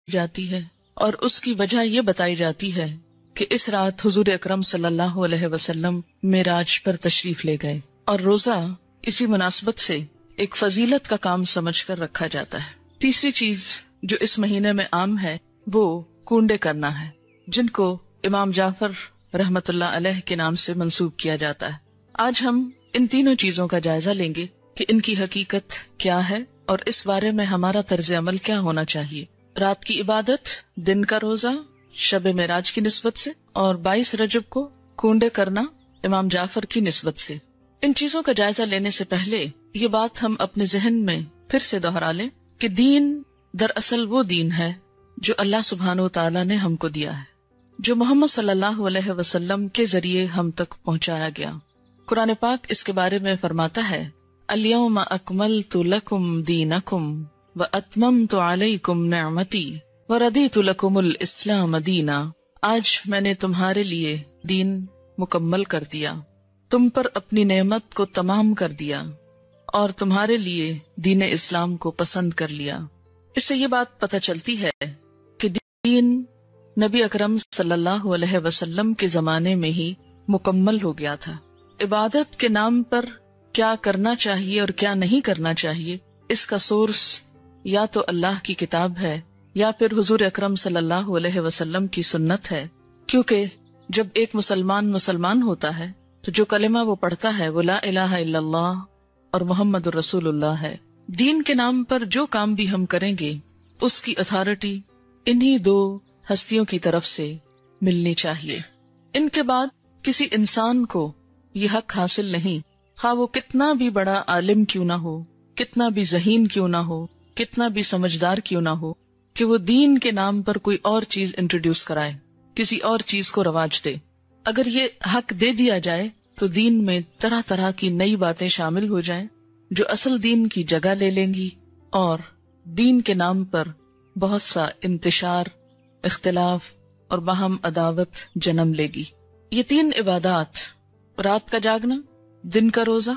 جاتی ہے اور اس کی وجہ یہ بتائی جاتی ہے کہ اس رات حضور اکرم صلی اللہ علیہ وسلم معراج پر تشریف لے گئے، اور روزہ اسی مناسبت سے ایک فضیلت کا کام سمجھ کر رکھا جاتا ہے۔ تیسری چیز جو اس مہینے میں عام ہے وہ کونڈے کرنا ہے، جن کو امام جعفر رحمت اللہ علیہ کے نام سے منسوب کیا جاتا ہے۔ آج ہم ان تینوں چیزوں کا جائزہ لیں گے کہ ان کی حقیقت کیا ہے اور اس بارے میں ہمارا طرز عمل کیا ہونا چاہیے۔ رات کی عبادت، دن کا روزہ شب معراج کی نسبت سے، اور 22 رجب کو کونڈے کرنا امام جعفر کی نسبت سے۔ ان چیزوں کا جائزہ لینے سے پہلے یہ بات ہم اپنے ذہن میں پھر سے دہرا لیں کہ دین دراصل وہ دین ہے جو اللہ سبحانہ وتعالی نے ہم کو دیا ہے، جو محمد صلی اللہ علیہ وسلم کے ذریعے ہم تک پہنچایا گیا۔ قرآن پاک اس کے بارے میں فرماتا ہے، اليوم اکملت لکم دینکم واتممت علیکم نعمتی وردیت لکم الاسلام دینا۔ آج میں نے تمہارے لیے دین مکمل کر دیا، تم پر اپنی نعمت کو تمام کر دیا اور تمہارے لیے دین اسلام کو پسند کر لیا۔ اس سے یہ بات پتہ چلتی ہے کہ دین نبی اکرم صلی اللہ علیہ وسلم کے زمانے میں ہی مکمل ہو گیا تھا۔ عبادت کے نام پر کیا کرنا چاہیے اور کیا نہیں کرنا چاہیے، اس کا سورس یا تو اللہ کی کتاب ہے یا پھر حضور اکرم صلی اللہ علیہ وسلم کی سنت ہے، کیونکہ جب ایک مسلمان ہوتا ہے تو جو کلمہ وہ پڑھتا ہے وہ لا الہ الا اللہ اور محمد الرسول اللہ ہے۔ دین کے نام پر جو کام بھی ہم کریں گے اس کی اتھارٹی انہی دو ہستیوں کی طرف سے ملنی چاہیے۔ ان کے بعد کسی انسان کو یہ حق حاصل نہیں، خواہ وہ کتنا بھی بڑا عالم کیوں نہ ہو، کتنا بھی ذہین کیوں نہ ہو، کتنا بھی سمجھدار کیوں نہ ہو، کہ وہ دین کے نام پر کوئی اور چیز انٹروڈیوس کرائے، کسی اور چیز کو رواج دے۔ اگر یہ حق دے دیا جائے تو دین میں طرح طرح کی نئی باتیں شامل ہو جائیں جو اصل دین کی جگہ لے لیں گی، اور دین کے نام پر بہت سا انتشار، اختلاف اور باہم عداوت جنم لے گی۔ یہ تین عبادات، رات کا جاگنا، دن کا روزہ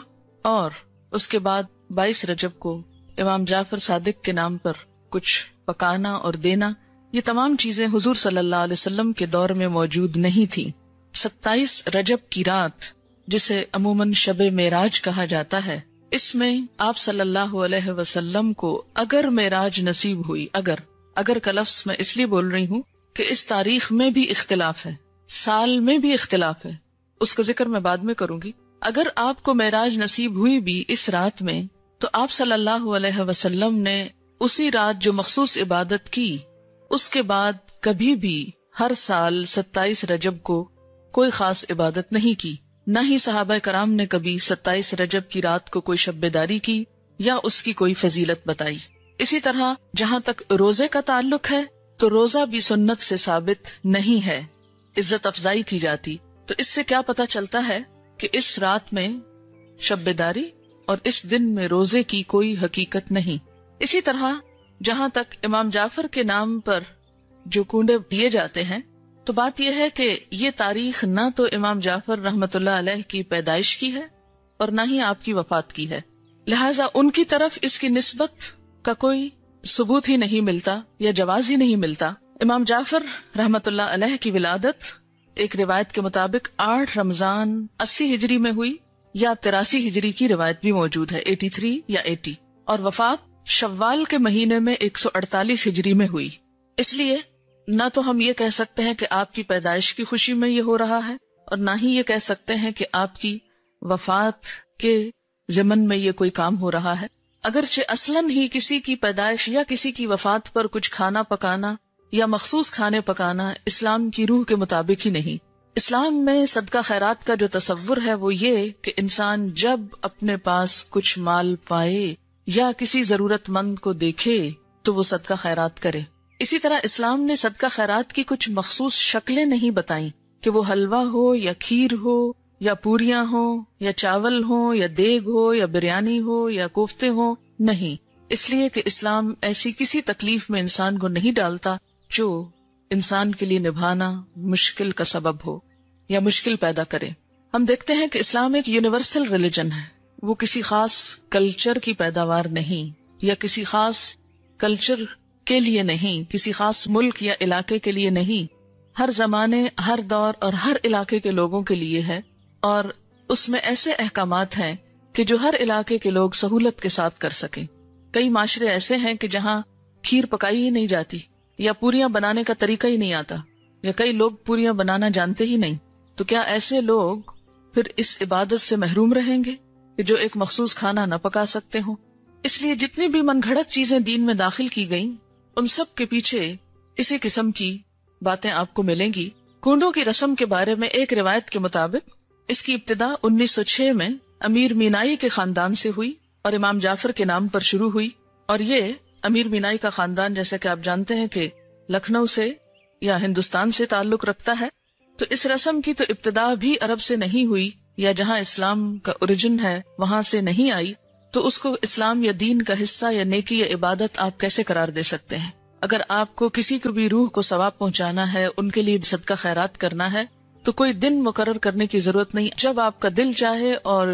اور اس کے بعد 22 رجب کو امام جعفر صادق کے نام پر کچھ پکانا اور دینا، یہ تمام چیزیں حضور صلی اللہ علیہ وسلم کے دور میں موجود نہیں تھی۔ 27 رجب کی رات، جسے عموماً شب معراج کہا جاتا ہے، اس میں آپ صلی اللہ علیہ وسلم کو اگر معراج نصیب ہوئی، اگر کا لفظ میں اس لیے بول رہی ہوں کہ اس تاریخ میں بھی اختلاف ہے، سال میں بھی اختلاف ہے، اس کا ذکر میں بعد میں کروں گی۔ اگر آپ کو معراج نصیب ہوئی بھی اس رات میں تو آپ صلی اللہ علیہ وسلم نے اسی رات جو مخصوص عبادت کی، اس کے بعد کبھی بھی ہر سال 27 رجب کو کوئی خاص عبادت نہیں کی، نہ ہی صحابہ کرام نے کبھی 27 رجب کی رات کو کوئی شب بیداری کی یا اس کی کوئی فضیلت بتائی۔ اسی طرح جہاں تک روزے کا تعلق ہے تو روزہ بھی سنت سے ثابت نہیں ہے، عزت افزائی کی جاتی۔ تو اس سے کیا پتہ چلتا ہے کہ اس رات میں شب بیداری اور اس دن میں روزے کی کوئی حقیقت نہیں۔ اسی طرح جہاں تک امام جعفر کے نام پر جو کونڈے دیے جاتے ہیں، تو بات یہ ہے کہ یہ تاریخ نہ تو امام جعفر رحمت اللہ علیہ کی پیدائش کی ہے اور نہ ہی آپ کی وفات کی ہے، لہٰذا ان کی طرف اس کی نسبت کا کوئی ثبوت ہی نہیں ملتا یا جواز ہی نہیں ملتا۔ امام جعفر رحمت اللہ علیہ کی ولادت ایک روایت کے مطابق 8 رمضان 80 ہجری میں ہوئی، یا 83 ہجری کی روایت بھی موجود ہے، 83 یا 80، اور وفات شوال کے مہینے میں 148 ہجری میں ہوئی۔ اس لیے نہ تو ہم یہ کہہ سکتے ہیں کہ آپ کی پیدائش کی خوشی میں یہ ہو رہا ہے، اور نہ ہی یہ کہہ سکتے ہیں کہ آپ کی وفات کے ضمن میں یہ کوئی کام ہو رہا ہے، اگرچہ اصلاً ہی کسی کی پیدائش یا کسی کی وفات پر کچھ کھانا پکانا یا مخصوص کھانے پکانا اسلام کی روح کے مطابق ہی نہیں۔ اسلام میں صدقہ خیرات کا جو تصور ہے وہ یہ کہ انسان جب اپنے پاس کچھ مال پائے یا کسی ضرورت مند کو دیکھے تو وہ صدقہ خیرات کرے۔ اسی طرح اسلام نے صدقہ خیرات کی کچھ مخصوص شکلیں نہیں بتائیں کہ وہ حلوہ ہو یا کھیر ہو یا پوریاں ہو یا چاول ہو یا دیگ ہو یا بریانی ہو یا کوفتے ہو، نہیں، اس لیے کہ اسلام ایسی کسی تکلیف میں انسان کو نہیں ڈالتا جو انسان کے لیے نبھانا مشکل کا سبب ہو یا مشکل پیدا کرے۔ ہم دیکھتے ہیں کہ اسلام ایک یونیورسل ریلیجن ہے، وہ کسی خاص کلچر کی پیداوار نہیں یا کسی خاص کلچر کے لیے نہیں، کسی خاص ملک یا علاقے کے لیے نہیں، ہر زمانے، ہر دور اور ہر علاقے کے لوگوں کے لیے ہے، اور اس میں ایسے احکامات ہیں کہ جو ہر علاقے کے لوگ سہولت کے ساتھ کر سکیں۔ کئی معاشرے ایسے ہیں کہ جہاں کھیر پکائی ہی نہیں جاتی، یا پوریاں بنانے کا طریقہ ہی نہیں آتا، یا کئی لوگ پوریاں بنانا جانتے ہی نہیں، تو کیا ایسے لوگ پھر اس عبادت سے محروم رہیں گے کہ جو ایک مخصوص کھانا نہ پکا سکتے ہوں؟ اس لیے جتنی بھی من گھڑت چیزیں دین میں داخل کی گئیں، ان سب کے پیچھے اسی قسم کی باتیں آپ کو ملیں گی۔ کنڈوں کی رسم کے بارے میں ایک روایت کے مطابق اس کی ابتدا 1906 میں امیر مینائی کے خاندان سے ہوئی اور امام جعفر کے نام پر شروع ہوئی، اور یہ امیر مینائی کا خاندان جیسا کہ آپ جانتے ہیں کہ لکھنؤ سے یا ہندوستان سے تعلق رکھتا ہے، تو اس رسم کی تو ابتدا بھی عرب سے نہیں ہوئی، یا جہاں اسلام کا اوریجن ہے وہاں سے نہیں آئی، تو اس کو اسلام یا دین کا حصہ یا نیکی یا عبادت آپ کیسے قرار دے سکتے ہیں؟ اگر آپ کو کسی کو بھی روح کو ثواب پہنچانا ہے، ان کے لیے صدقہ خیرات کرنا ہے، تو کوئی دن مقرر کرنے کی ضرورت نہیں، جب آپ کا دل چاہے اور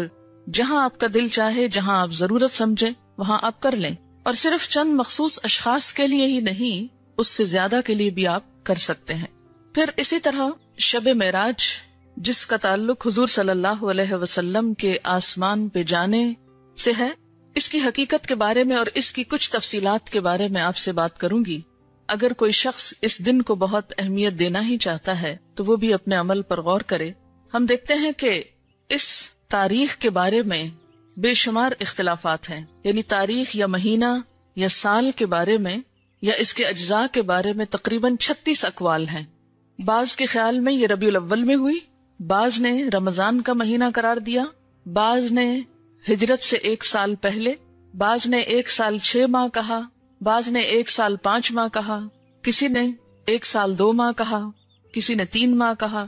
جہاں آپ کا دل چاہے، جہاں آپ ضرورت سمجھیں وہاں آپ کر لیں، اور صرف چند مخصوص اشخاص کے لیے ہی نہیں، اس سے زیادہ کے لیے بھی آپ کر سکتے ہیں۔ پھر اسی طرح شب معراج، جس کا تعلق حضور صلی اللہ علیہ وسلم کے آسمان پہ جانے سے ہے، اس کی حقیقت کے بارے میں اور اس کی کچھ تفصیلات کے بارے میں آپ سے بات کروں گی۔ اگر کوئی شخص اس دن کو بہت اہمیت دینا ہی چاہتا ہے تو وہ بھی اپنے عمل پر غور کرے۔ ہم دیکھتے ہیں کہ اس تاریخ کے بارے میں بے شمار اختلافات ہیں، یعنی تاریخ یا مہینہ یا سال کے بارے میں یا اس کے اجزاء کے بارے میں تقریباً 36 اقوال ہیں۔ بعض کے خیال میں یہ ربیع الاول میں ہوئی، بعض نے رمضان کا مہینہ قرار دیا، بعض نے ہجرت سے 1 سال پہلے، بعض نے 1 سال 6 ماہ کہا، بعض نے 1 سال 5 ماہ کہا، کسی نے 1 سال 2 ماہ کہا، کسی نے 3 ماہ کہا،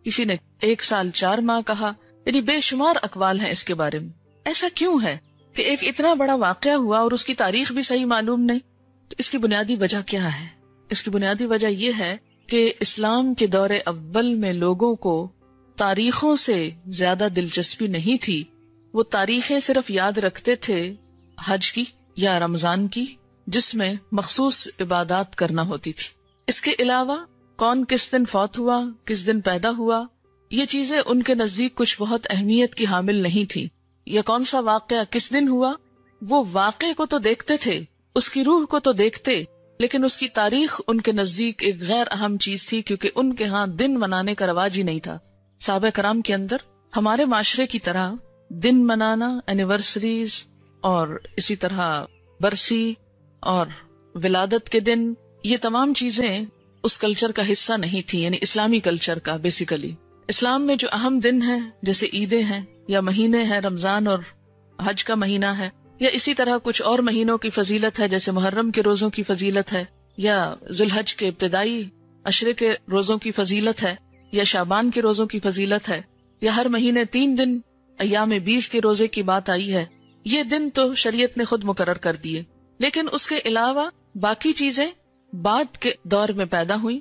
کسی نے 1 سال 4 ماہ کہا، یعنی بے شمار اقوال ہیں اس کے بارے میں۔ ایسا کیوں ہے کہ ایک اتنا بڑا واقعہ ہوا اور اس کی تاریخ بھی صحیح معلوم نہیں؟ تو اس کی بنیادی وجہ کیا ہے؟ اس کی بنیادی وجہ یہ ہے کہ اسلام کے دور اول میں لوگوں کو تاریخوں سے زیادہ دلچسپی نہیں تھی، وہ تاریخیں صرف یاد رکھتے تھے حج کی یا رمضان کی، جس میں مخصوص عبادات کرنا ہوتی تھی۔ اس کے علاوہ کون کس دن فوت ہوا، کس دن پیدا ہوا، یہ چیزیں ان کے نزدیک کچھ بہت اہمیت کی حامل نہیں تھی، یا کون سا واقعہ کس دن ہوا، وہ واقعے کو تو دیکھتے تھے، اس کی روح کو تو دیکھتے، لیکن اس کی تاریخ ان کے نزدیک ایک غیر اہم چیز تھی، کیونکہ ان کے ہاں دن منانے کا رواج ہی نہیں تھا۔ صحابہ کرام کے اندر ہمارے معاشرے کی طرح دن منانا، اینیورسریز اور اسی طرح برسی اور ولادت کے دن، یہ تمام چیزیں اس کلچر کا حصہ نہیں تھی، یعنی اسلامی کلچر کا۔ بیسیکلی اسلام میں جو اہم دن ہیں جیسے عیدیں ہیں یا مہینے ہیں، رمضان اور حج کا مہینہ ہے، یا اسی طرح کچھ اور مہینوں کی فضیلت ہے، جیسے محرم کے روزوں کی فضیلت ہے، یا ذوالحج کے ابتدائی عشرے کے روزوں کی فضیلت ہے، یا شعبان کے روزوں کی فضیلت ہے، یا ہر مہینے 3 دن ایام 20 کے روزے کی بات آئی ہے۔ یہ دن تو شریعت نے خود مقرر کر دیے، لیکن اس کے علاوہ باقی چیزیں بعد کے دور میں پیدا ہوئی،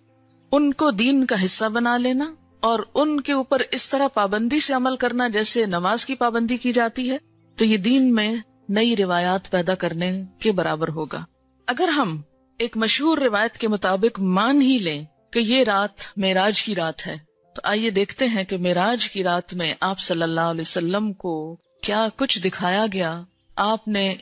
ان کو دین کا حصہ بنا لینا اور ان کے اوپر اس طرح پابندی سے عمل کرنا جیسے نماز کی پابندی کی جاتی ہے، تو یہ دین میں نئی روایات پیدا کرنے کے برابر ہوگا۔ اگر ہم ایک مشہور روایت کے مطابق مان ہی لیں کہ یہ رات معراج کی رات ہے، تو آئیے دیکھتے ہیں کہ معراج کی رات میں آپ صلی اللہ علیہ وسلم کو کیا کچھ دکھایا گیا۔ آپ نے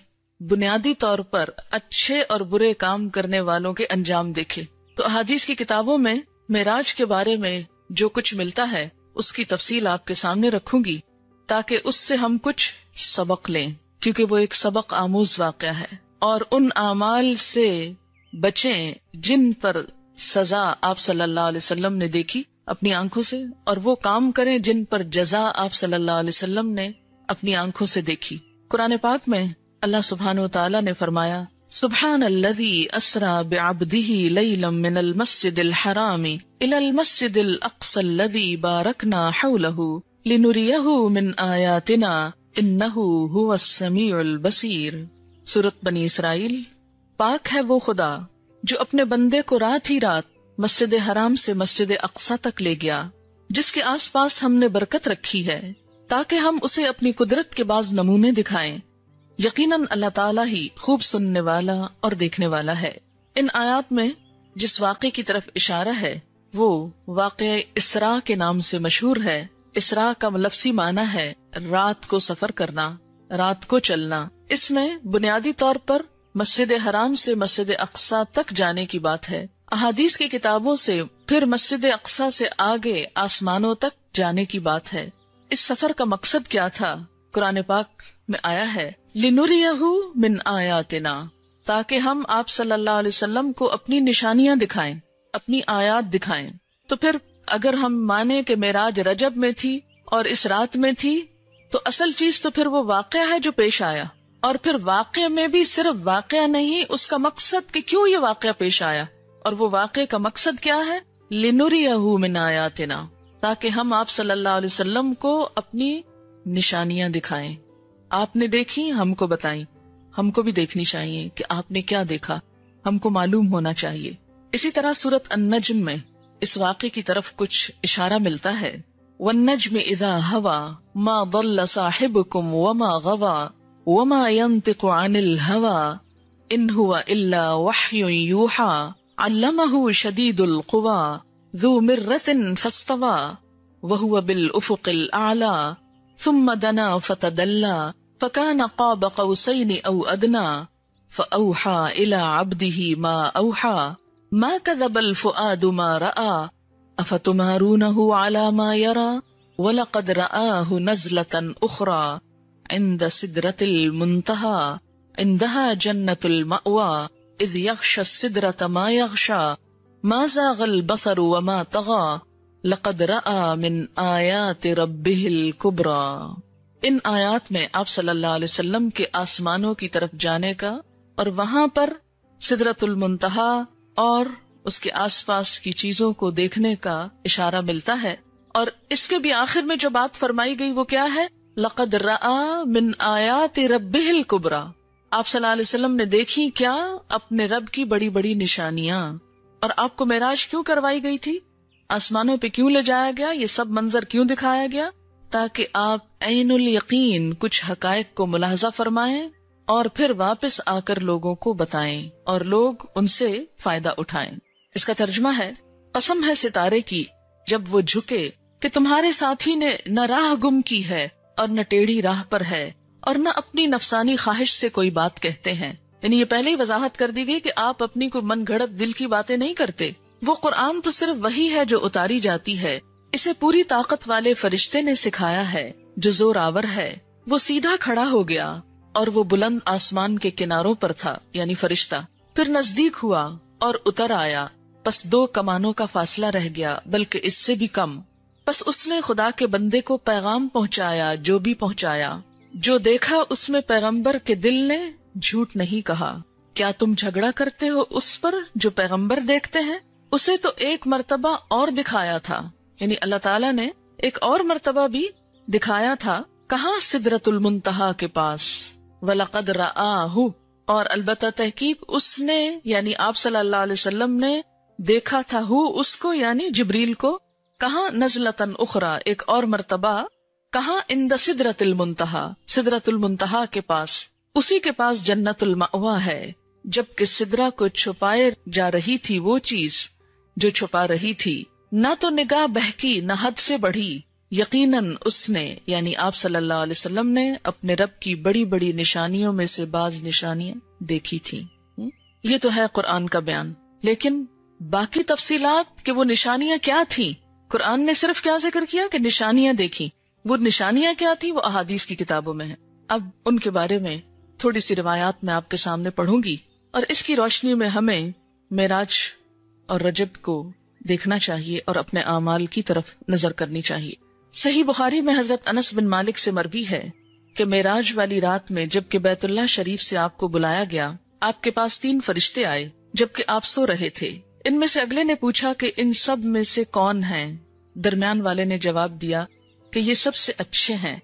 بنیادی طور پر اچھے اور برے کام کرنے والوں کے انجام دیکھے۔ تو احادیث کی کتابوں میں معراج کے بارے میں جو کچھ ملتا ہے اس کی تفصیل آپ کے سامنے رکھوں گی، تاکہ اس سے ہم کچھ سبق لیں، کیونکہ وہ ایک سبق آموز واقعہ ہے، اور ان اعمال سے بچیں جن پر سزا آپ صلی اللہ علیہ وسلم نے دیکھی اپنی آنکھوں سے، اور وہ کام کریں جن پر جزا آپ صلی اللہ علیہ وسلم نے اپنی آنکھوں سے دیکھی۔ قرآن پاک میں اللہ سبحانہ وتعالی نے فرمایا، سبحان الذی اسری بعبدہ لیلا من المسجد الحرام الی المسجد الاقصی الذی بارکنا حولہ لنریہ من آیاتنا انہ هو السمیع البصیر۔ سورۃ بنی اسرائیل۔ پاک ہے وہ خدا جو اپنے بندے کو رات ہی رات مسجد حرام سے مسجد اقصی تک لے گیا، جس کے آس پاس ہم نے برکت رکھی ہے تاکہ ہم اسے اپنی قدرت کے بعض نمونے دکھائیں۔ یقیناً اللہ تعالیٰ ہی خوب سننے والا اور دیکھنے والا ہے۔ ان آیات میں جس واقعے کی طرف اشارہ ہے وہ واقعہ اسراء کے نام سے مشہور ہے۔ اسراء کا لفظی معنی ہے رات کو سفر کرنا، رات کو چلنا۔ اس میں بنیادی طور پر مسجد حرام سے مسجد اقصی تک جانے کی بات ہے۔ احادیث کی کتابوں سے پھر مسجد اقصی سے آگے آسمانوں تک جانے کی بات ہے۔ اس سفر کا مقصد کیا تھا؟ قرآن پاک میں آیا ہے لِنُرِيَهُ مِنْ آیاتنا، تاکہ ہم آپ صلی اللہ علیہ وسلم کو اپنی نشانیاں دکھائیں، اپنی آیات دکھائیں۔ تو پھر اگر ہم مانیں کہ معراج رجب میں تھی اور اس رات میں تھی، تو اصل چیز تو پھر وہ واقعہ ہے جو پیش آیا، اور پھر واقعہ میں بھی صرف واقعہ نہیں، اس کا مقصد کہ کیوں یہ واقعہ پیش آیا، اور وہ واقعے کا مقصد کیا ہے؟ لِنُرِيَهُ مِنْ آیاتنا، تاکہ ہم آپ صلی اللہ علیہ وسلم کو اپنی نشانیاں دکھائیں۔ آپ نے دیکھی، ہم کو بتائیں، ہم کو بھی دیکھنی چاہیے کہ آپ نے کیا دیکھا، ہم کو معلوم ہونا چاہیے۔ اسی طرح سورۃ النجم میں اس واقعے کی طرف کچھ اشارہ ملتا ہے وَالنَّجْمِ إِذَا هَوَى مَا ضَلَّ صَاحِبُكُمْ وَمَا غَوَى وَمَا يَنطِقُ عَنِ الْهَوَى إِنْ هُوَ إِلَّا وَحْيٌ يُوحَى عَلَّمَهُ شَدِيدُ الْقُوَى ذُو مِرَّةٍ فَاسْتَوَى وَهُوَ بِالْأُفُقِ الْأَعْلَى ثُمَّ دَنَا فَتَدَلَّى فَكَانَ قَابَ قَوْسَيْنِ أَوْ أَدْنَى فَأَوْحَى إِلَى عَبْدِهِ مَا أَوْحَى ما كذب الفؤاد ما رأى أفتمارونه على ما يرى ولقد رآه نزلة أخرى عند سدرة المنتهى عندها جنة المأوى إذ يغشى السدرة ما يغشى ما زاغ البصر وما طغى لقد رأى من آيات ربه الكبرى۔ ان آیات میں آپ صلی اللہ علیہ وسلم کے آسمانوں کی طرف جانے کا اور وہاں پر سدرۃ المنتہا اور اس کے آس پاس کی چیزوں کو دیکھنے کا اشارہ ملتا ہے۔ اور اس کے بھی آخر میں جو بات فرمائی گئی وہ کیا ہے؟ لَقَدْ رَآ مِنْ آیَاتِ رَبِّهِ الْكُبْرَى، آپ صلی اللہ علیہ وسلم نے دیکھی کیا؟ اپنے رب کی بڑی بڑی نشانیاں۔ اور آپ کو معراج کیوں کروائی گئی تھی؟ آسمانوں پہ کیوں لے جایا گیا؟ یہ سب منظر کیوں دکھایا گیا؟ تاکہ آپ عین الیقین کچھ حقائق کو ملاحظہ فرمائیں اور پھر واپس آ کر لوگوں کو بتائیں اور لوگ ان سے فائدہ اٹھائیں۔ اس کا ترجمہ ہے قسم ہے ستارے کی جب وہ جھکے کہ تمہارے ساتھی نے نہ راہ گم کی ہے اور نہ ٹیڑھی راہ پر ہے اور نہ اپنی نفسانی خواہش سے کوئی بات کہتے ہیں۔ یعنی یہ پہلے ہی وضاحت کر دی گئی کہ آپ اپنی کوئی من گھڑت دل کی باتیں نہیں کرتے۔ وہ قرآن تو صرف وہی ہے جو اتاری جاتی ہے، اسے پوری طاقت والے فرشتے نے سکھایا ہے جو زور آور ہے۔ وہ سیدھا کھڑا ہو گیا اور وہ بلند آسمان کے کناروں پر تھا، یعنی فرشتہ، پھر نزدیک ہوا اور اتر آیا، پس 2 کمانوں کا فاصلہ رہ گیا بلکہ اس سے بھی کم۔ پس اس نے خدا کے بندے کو پیغام پہنچایا جو بھی پہنچایا۔ جو دیکھا اس میں پیغمبر کے دل نے جھوٹ نہیں کہا۔ کیا تم جھگڑا کرتے ہو اس پر جو پیغمبر دیکھتے ہیں؟ اسے تو ایک مرتبہ اور دکھایا تھا، یعنی اللہ تعالیٰ نے ایک اور مرتبہ بھی دکھایا تھا۔ کہاں؟ سدرۃ المنتہا کے پاس۔ وَلَقَدْ رَآهُ، اور البتہ تحقیق اس نے یعنی آپ صلی اللہ علیہ وسلم نے دیکھا تھا اس کو یعنی جبریل کو۔ کہاں؟ نزلۃ اخرى، ایک اور مرتبہ۔ کہاں؟ عند سدرۃ المنتہا، سدرۃ المنتہا کے پاس۔ اسی کے پاس جنت المأویٰ ہے۔ جبکہ سدرہ کو چھپائے جا رہی تھی وہ چیز جو چھپا رہی تھی، نہ تو نگاہ بہکی نہ حد سے بڑھی، یقیناً اس نے یعنی آپ صلی اللہ علیہ وسلم نے اپنے رب کی بڑی بڑی نشانیوں میں سے بعض نشانیاں دیکھی تھیں۔ یہ تو ہے قرآن کا بیان، لیکن باقی تفصیلات کہ وہ نشانیاں کیا تھیں، قرآن نے صرف کیا ذکر کیا کہ نشانیاں دیکھی، وہ نشانیاں کیا تھیں وہ احادیث کی کتابوں میں ہیں۔ اب ان کے بارے میں تھوڑی سی روایات میں آپ کے سامنے پڑھوں گی، اور اس کی روشنی میں ہمیں معراج اور رجب کو دیکھنا چاہیے اور اپنے اعمال کی طرف نظر کرنی چاہیے۔ صحیح بخاری میں حضرت انس بن مالک سے مروی ہے کہ معراج والی رات میں جبکہ بیت اللہ شریف سے آپ کو بلایا گیا، آپ کے پاس 3 فرشتے آئے جبکہ آپ سو رہے تھے۔ ان میں سے اگلے نے پوچھا کہ ان سب میں سے کون ہیں؟ درمیان والے نے جواب دیا کہ یہ سب سے اچھے ہیں۔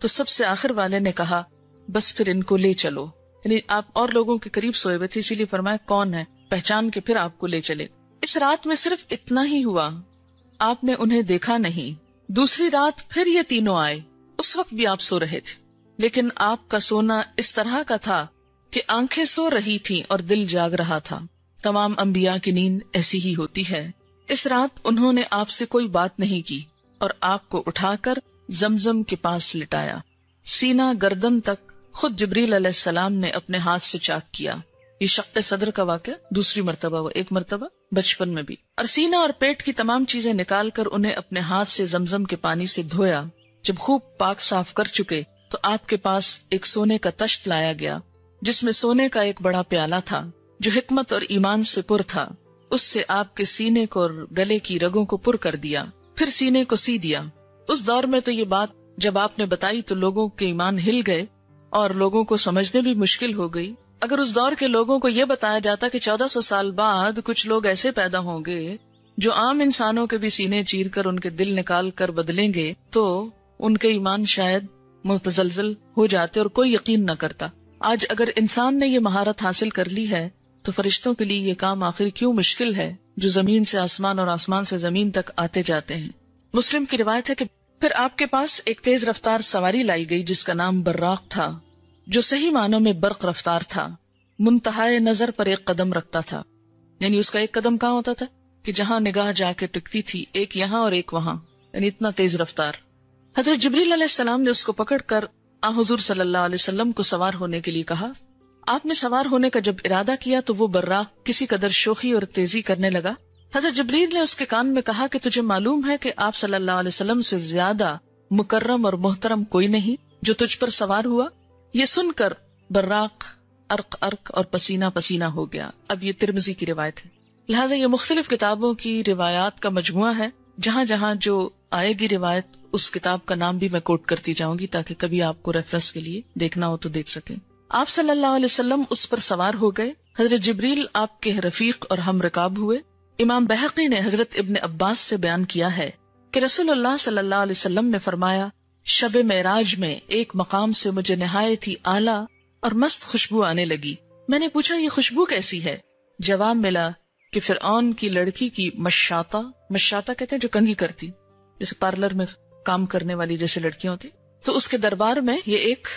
تو سب سے آخر والے نے کہا بس پھر ان کو لے چلو، یعنی آپ اور لوگوں کے قریب سوئے ہوئے تھے اسی لیے فرمایا کون ہے، پہچان کے پھر آپ کو لے چلے۔ اس رات میں صرف اتنا ہی ہوا، آپ نے انہیں دیکھا نہیں۔ دوسری رات پھر یہ تینوں آئے، اس وقت بھی آپ سو رہے تھے، لیکن آپ کا سونا اس طرح کا تھا کہ آنکھیں سو رہی تھیں اور دل جاگ رہا تھا۔ تمام انبیاء کی نیند ایسی ہی ہوتی ہے۔ اس رات انہوں نے آپ سے کوئی بات نہیں کی اور آپ کو اٹھا کر زمزم کے پاس لٹایا، سینہ گردن تک خود جبریل علیہ السلام نے اپنے ہاتھ سے چاک کیا۔ یہ شق صدر کا واقعہ دوسری مرتبہ ہوا، ایک مرتبہ بچپن میں بھی۔ اور سینہ اور پیٹ کی تمام چیزیں نکال کر انہیں اپنے ہاتھ سے زمزم کے پانی سے دھویا۔ جب خوب پاک صاف کر چکے تو آپ کے پاس ایک سونے کا تشت لایا گیا جس میں سونے کا ایک بڑا پیالہ تھا جو حکمت اور ایمان سے پر تھا۔ اس سے آپ کے سینے کو اور گلے کی رگوں کو پر کر دیا، پھر سینے کو سی دیا۔ اس دور میں تو یہ بات جب آپ نے بتائی تو لوگوں کے ایمان ہل گئے اور لوگوں کو سمجھنے بھی مشکل ہو گئی۔ اگر اس دور کے لوگوں کو یہ بتایا جاتا کہ 1400 سال بعد کچھ لوگ ایسے پیدا ہوں گے جو عام انسانوں کے بھی سینے چیر کر ان کے دل نکال کر بدلیں گے تو ان کے ایمان شاید متزلزل ہو جاتے اور کوئی یقین نہ کرتا۔ آج اگر انسان نے یہ مہارت حاصل کر لی ہے تو فرشتوں کے لیے یہ کام آخر کیوں مشکل ہے جو زمین سے آسمان اور آسمان سے زمین تک آتے جاتے ہیں۔ مسلم کی روایت ہے کہ پھر آپ کے پاس ایک تیز رفتار سواری لائی گئی جس کا نام براق تھا، جو صحیح معنوں میں برق رفتار تھا، منتہائے نظر پر ایک قدم رکھتا تھا، یعنی اس کا ایک قدم کہاں ہوتا تھا کہ جہاں نگاہ جا کے ٹکتی تھی، ایک یہاں اور ایک وہاں، یعنی اتنا تیز رفتار۔ حضرت جبریل علیہ السلام نے اس کو پکڑ کر حضور صلی اللہ علیہ وسلم کو سوار ہونے کے لیے کہا۔ آپ نے سوار ہونے کا جب ارادہ کیا تو وہ براق کسی قدر شوخی اور تیزی کرنے لگا۔ حضرت جبریل نے اس کے کان میں کہا کہ تجھے معلوم ہے کہ آپ صلی اللہ علیہ وسلم سے زیادہ مکرم اور محترم کوئی نہیں جو تجھ پر سوار ہوا۔ یہ سن کر براق عرق عرق اور پسینہ پسینہ ہو گیا۔ اب یہ ترمذی کی روایت ہے، لہٰذا یہ مختلف کتابوں کی روایات کا مجموعہ ہے۔ جہاں جہاں جو آئے گی روایت اس کتاب کا نام بھی میں کوٹ کرتی جاؤں گی تاکہ کبھی آپ کو ریفرنس کے لیے دیکھنا ہو تو دیکھ سکیں۔ آپ صلی اللہ علیہ وسلم اس پر سوار ہو گئے۔ حضرت جبریل آپ کے رفیق اور ہم رکاب ہوئے۔ امام بہقی نے حضرت ابن عباس سے بیان کیا ہے کہ رسول اللہ صلی اللہ علیہ وسلم نے فرمایا، شب معراج میں ایک مقام سے مجھے نہایت ہی اعلیٰ اور مست خوشبو آنے لگی۔ میں نے پوچھا یہ خوشبو کیسی ہے؟ جواب ملا کہ فرعون کی لڑکی کی مشاطہ کہتے ہیں جو کنگھی کرتی، جیسے پارلر میں کام کرنے والی جیسے لڑکیاں ہوتی، تو اس کے دربار میں یہ ایک